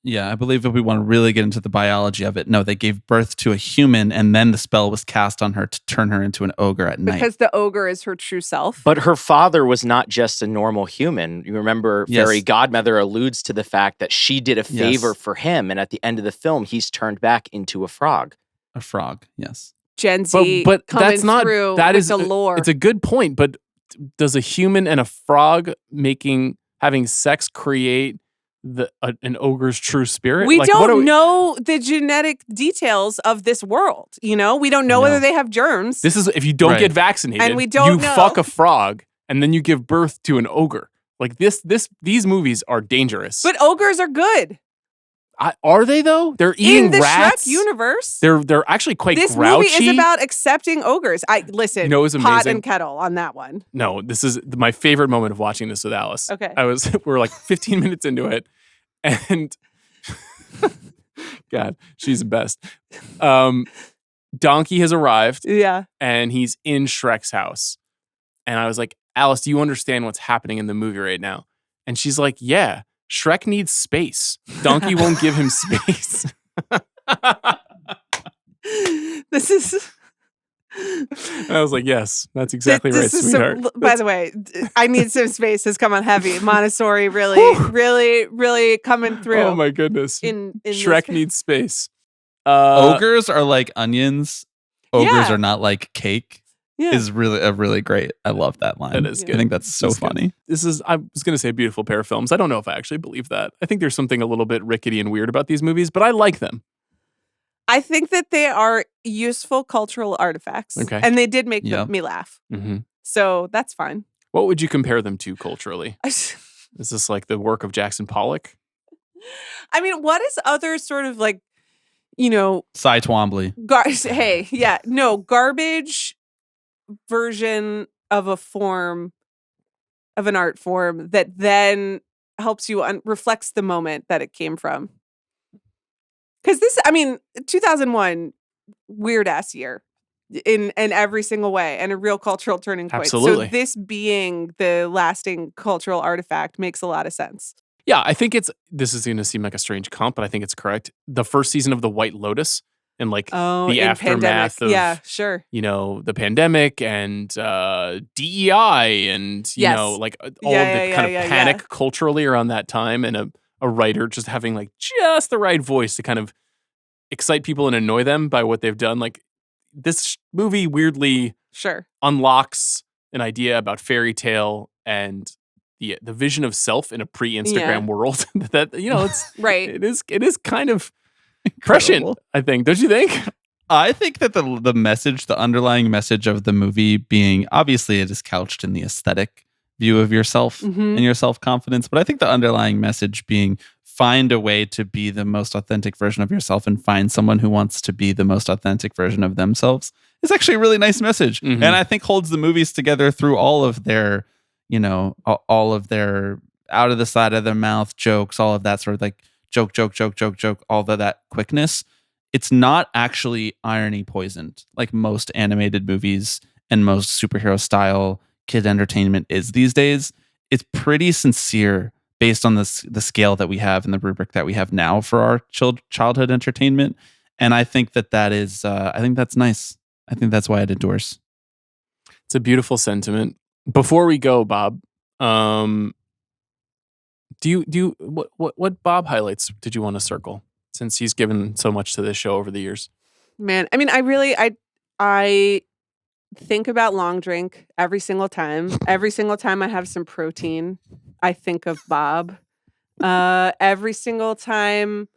Yeah, I believe if we want to really get into the biology of it, no, they gave birth to a human and then the spell was cast on her to turn her into an ogre at night.
Because the ogre is her true self.
But her father was not just a normal human. You remember Fairy Godmother alludes to the fact that she did a favor for him, and at the end of the film, he's turned back into a frog.
A frog, yes.
Gen Z
but
coming
that's not
through
that
with
is
the lore.
It's a good point, but does a human and a frog having sex create an ogre's true spirit?
We
like,
don't know the genetic details of this world. We don't know whether they have germs.
This is if you don't get vaccinated,
and we don't
you
know.
fuck a frog and then you give birth to an ogre. Like these movies are dangerous.
But ogres are good.
Are they though? They're eating
in the
rats.
Shrek universe.
They're actually quite
this
grouchy.
movie is about accepting ogres. Listen.
You know what's
pot
amazing?
and kettle on that one.
No, this is my favorite moment of watching this with Alice.
Okay.
We're like 15 minutes into it, and God, she's the best. Donkey has arrived.
Yeah.
And he's in Shrek's house. And I was like, Alice, do you understand what's happening in the movie right now? And she's like, yeah, Shrek needs space. Donkey won't give him space.
This is...
And I was like, yes, that's exactly right, sweetheart.
By the way, I need some space has come on heavy. Montessori really coming through.
Oh my goodness.
In
Shrek needs space.
Ogres are like onions. Ogres
Yeah.
are not like cake.
Yeah.
Is really great. I love that line.
That is good.
I think that's so
That's good.
funny.
I was going to say a beautiful pair of films. I don't know if I actually believe that. I think there's something a little bit rickety and weird about these movies, but I like them.
I think that they are useful cultural artifacts.
Okay.
And they did make me laugh.
Mm-hmm.
So that's fine.
What would you compare them to culturally? Is this like the work of Jackson Pollock?
I mean, what is other sort of like,
Cy Twombly.
garbage version of an art form that then helps you reflects the moment that it came from. Because 2001, weird ass year in every single way and a real cultural turning point.
Absolutely.
So this being the lasting cultural artifact makes a lot of sense.
Yeah, I think this is going to seem like a strange comp, but I think it's correct. The first season of The White Lotus and like the aftermath of the pandemic and DEI and like all of the kind of panic culturally around that time, and a writer just having like just the right voice to kind of excite people and annoy them by what they've done. Like this movie weirdly unlocks an idea about fairy tale and the vision of self in a pre-Instagram world that it's
right.
It is kind of prescient, I think. Don't you think?
I think that the underlying message of the movie being, obviously it is couched in the aesthetic view of yourself and your self-confidence, but I think the underlying message being find a way to be the most authentic version of yourself and find someone who wants to be the most authentic version of themselves is actually a really nice message. And I think holds the movies together through all of their, all of their out of the side of their mouth jokes, all of that sort of like joke, all of that quickness. It's not actually irony poisoned like most animated movies and most superhero style kid entertainment is these days. It's pretty sincere based on the scale that we have and the rubric that we have now for our childhood entertainment. And I think that is, I think that's nice. I think that's why it endures.
It's a beautiful sentiment. Before we go, Bob, what Bob highlights did you want to circle, since he's given so much to this show over the years?
Man, I mean, I think about Long Drink every single time. Every single time I have some protein, I think of Bob. Every single time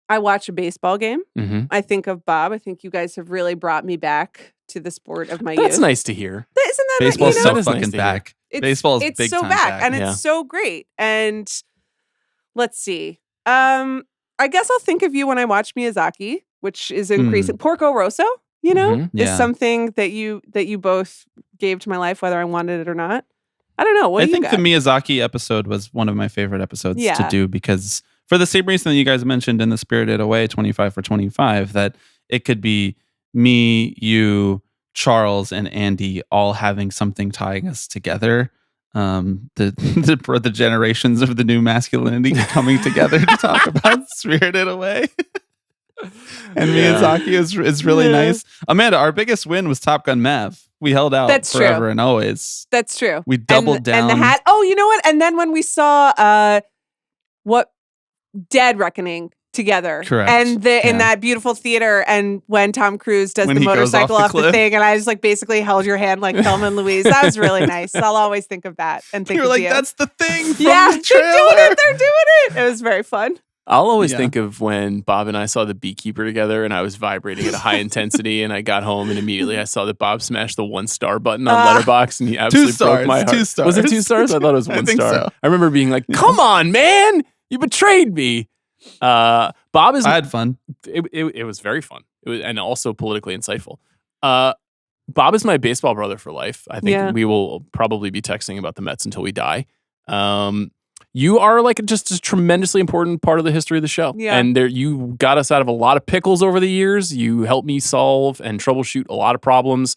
I watch a baseball game, I think of Bob. I think you guys have really brought me back to the sport of my youth.
That's nice to hear.
Isn't that
baseball's so
nice
fucking back? Baseball is big
so
time
back, and it's so great. And let's see. I guess I'll think of you when I watch Miyazaki, which is increasing. Porco Rosso, is something that you both gave to my life, whether I wanted it or not. I don't know.
I think the Miyazaki episode was one of my favorite episodes to do, because for the same reason that you guys mentioned in the Spirited Away 25 for 25, that it could be me, you, Charles, and Andy all having something tying us together. The generations of the new masculinity coming together to talk about Spirited Away. And Miyazaki is really nice. Amanda, our biggest win was Top Gun Mav. We held out forever and always.
That's true.
We doubled down.
And the hat. Oh, you know what? And then when we saw Dead Reckoning together.
Correct.
And in that beautiful theater, and when Tom Cruise does the motorcycle off the thing, and I just like basically held your hand like Thelma and Louise. That was really nice. I'll always think of that and think
You're
of
like,
you.
that's the thing from
the
trailer.
They're doing it. It was very fun.
I'll always think of when Bob and I saw The Beekeeper together, and I was vibrating at a high intensity, and I got home, and immediately I saw that Bob smashed the 1-star button on Letterboxd, and he absolutely broke my heart.
2 stars.
Was it 2 stars? I thought it was 1 star.
So.
I remember being like, "Come on, man, you betrayed me." Bob is.
I had fun.
It was very fun. It was, and also politically insightful. Bob is my baseball brother for life. I think we will probably be texting about the Mets until we die. You are like just a tremendously important part of the history of the show. Yeah. And you got us out of a lot of pickles over the years. You helped me solve and troubleshoot a lot of problems.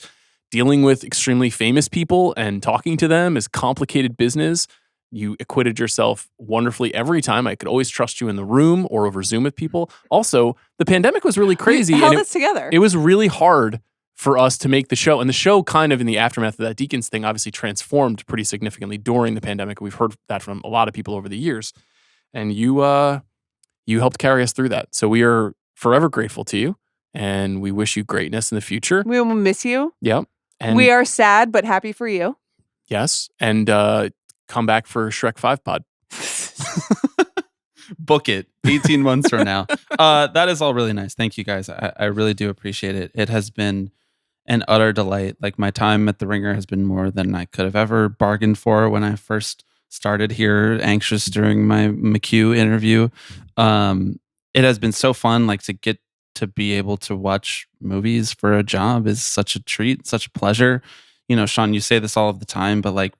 Dealing with extremely famous people and talking to them is complicated business. You acquitted yourself wonderfully every time. I could always trust you in the room or over Zoom with people. Also, the pandemic was really crazy.
We held us together.
It was really hard for us to make the show. And the show kind of in the aftermath of that Deacons thing obviously transformed pretty significantly during the pandemic. We've heard that from a lot of people over the years. And you helped carry us through that. So we are forever grateful to you. And we wish you greatness in the future.
We will miss you.
Yep. And
we are sad, but happy for you.
Yes. And come back for Shrek 5 pod.
Book it 18 months from now. That is all really nice. Thank you guys. I really do appreciate it. It has been an utter delight. Like, my time at The Ringer has been more than I could have ever bargained for when I first started here, anxious during my McHugh interview. It has been so fun, like, to get to be able to watch movies for a job is such a treat, such a pleasure. Sean, you say this all of the time, but like,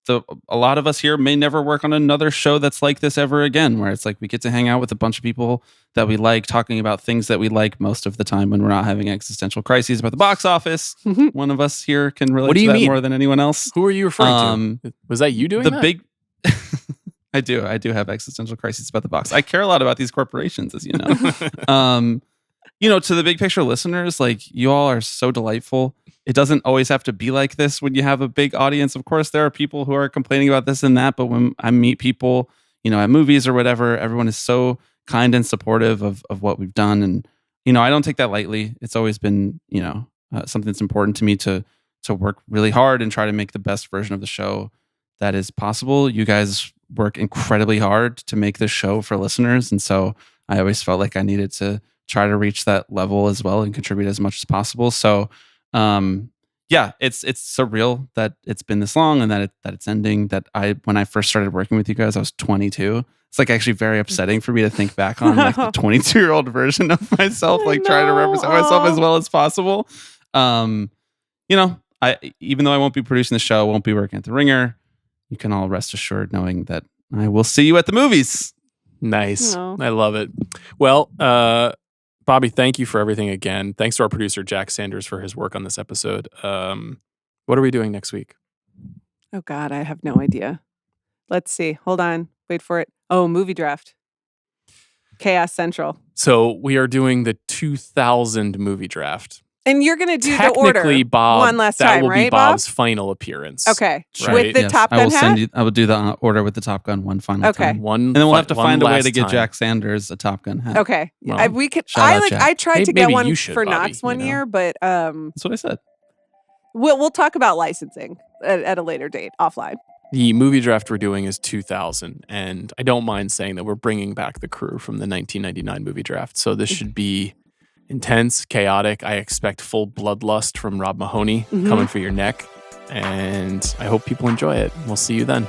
a lot of us here may never work on another show that's like this ever again, where it's like we get to hang out with a bunch of people that we like, talking about things that we like most of the time when we're not having existential crises about the box office. One of us here can relate to that more than anyone else.
Who are you referring to? Was that you doing that?
I do have existential crises about the box. I care a lot about these corporations, as you know. To the big picture listeners, like, you all are so delightful. It doesn't always have to be like this when you have a big audience. Of course, there are people who are complaining about this and that, but when I meet people, at movies or whatever, everyone is so kind and supportive of what we've done. And, I don't take that lightly. It's always been, something that's important to me to work really hard and try to make the best version of the show that is possible. You guys work incredibly hard to make this show for listeners. And so I always felt like I needed to try to reach that level as well and contribute as much as possible. So, it's surreal that it's been this long and that it's ending. That when I first started working with you guys, I was 22. It's like actually very upsetting for me to think back on like the 22-year-old version of myself, like trying to represent myself as well as possible. even though I won't be producing the show, won't be working at the Ringer, you can all rest assured knowing that I will see you at the movies.
Nice. I love it. Well, Bobby, thank you for everything again. Thanks to our producer, Jack Sanders, for his work on this episode. What are we doing next week?
Oh, God, I have no idea. Let's see. Hold on. Wait for it. Oh, movie draft. Chaos Central.
So we are doing the 2000 movie draft.
And you're going to do the order
Technically, Bob,
one last
that
time,
will
right,
be Bob's final appearance.
Okay.
Right?
With the Top Gun
I will
hat?
I will do the order with the Top Gun one final time.
And
then we'll have to find a way to get Jack Sanders a Top Gun hat.
Okay.
Well,
we could.
shout out Jack.
I tried to get
Maybe
one
you should,
for
Bobby,
Knox one
you know?
year, but
That's what I said.
we'll talk about licensing at a later date offline.
The movie draft we're doing is 2000, and I don't mind saying that we're bringing back the crew from the 1999 movie draft. So this should be intense, chaotic. I expect full bloodlust from Rob Mahoney coming for your neck, and I hope people enjoy it. We'll see you then.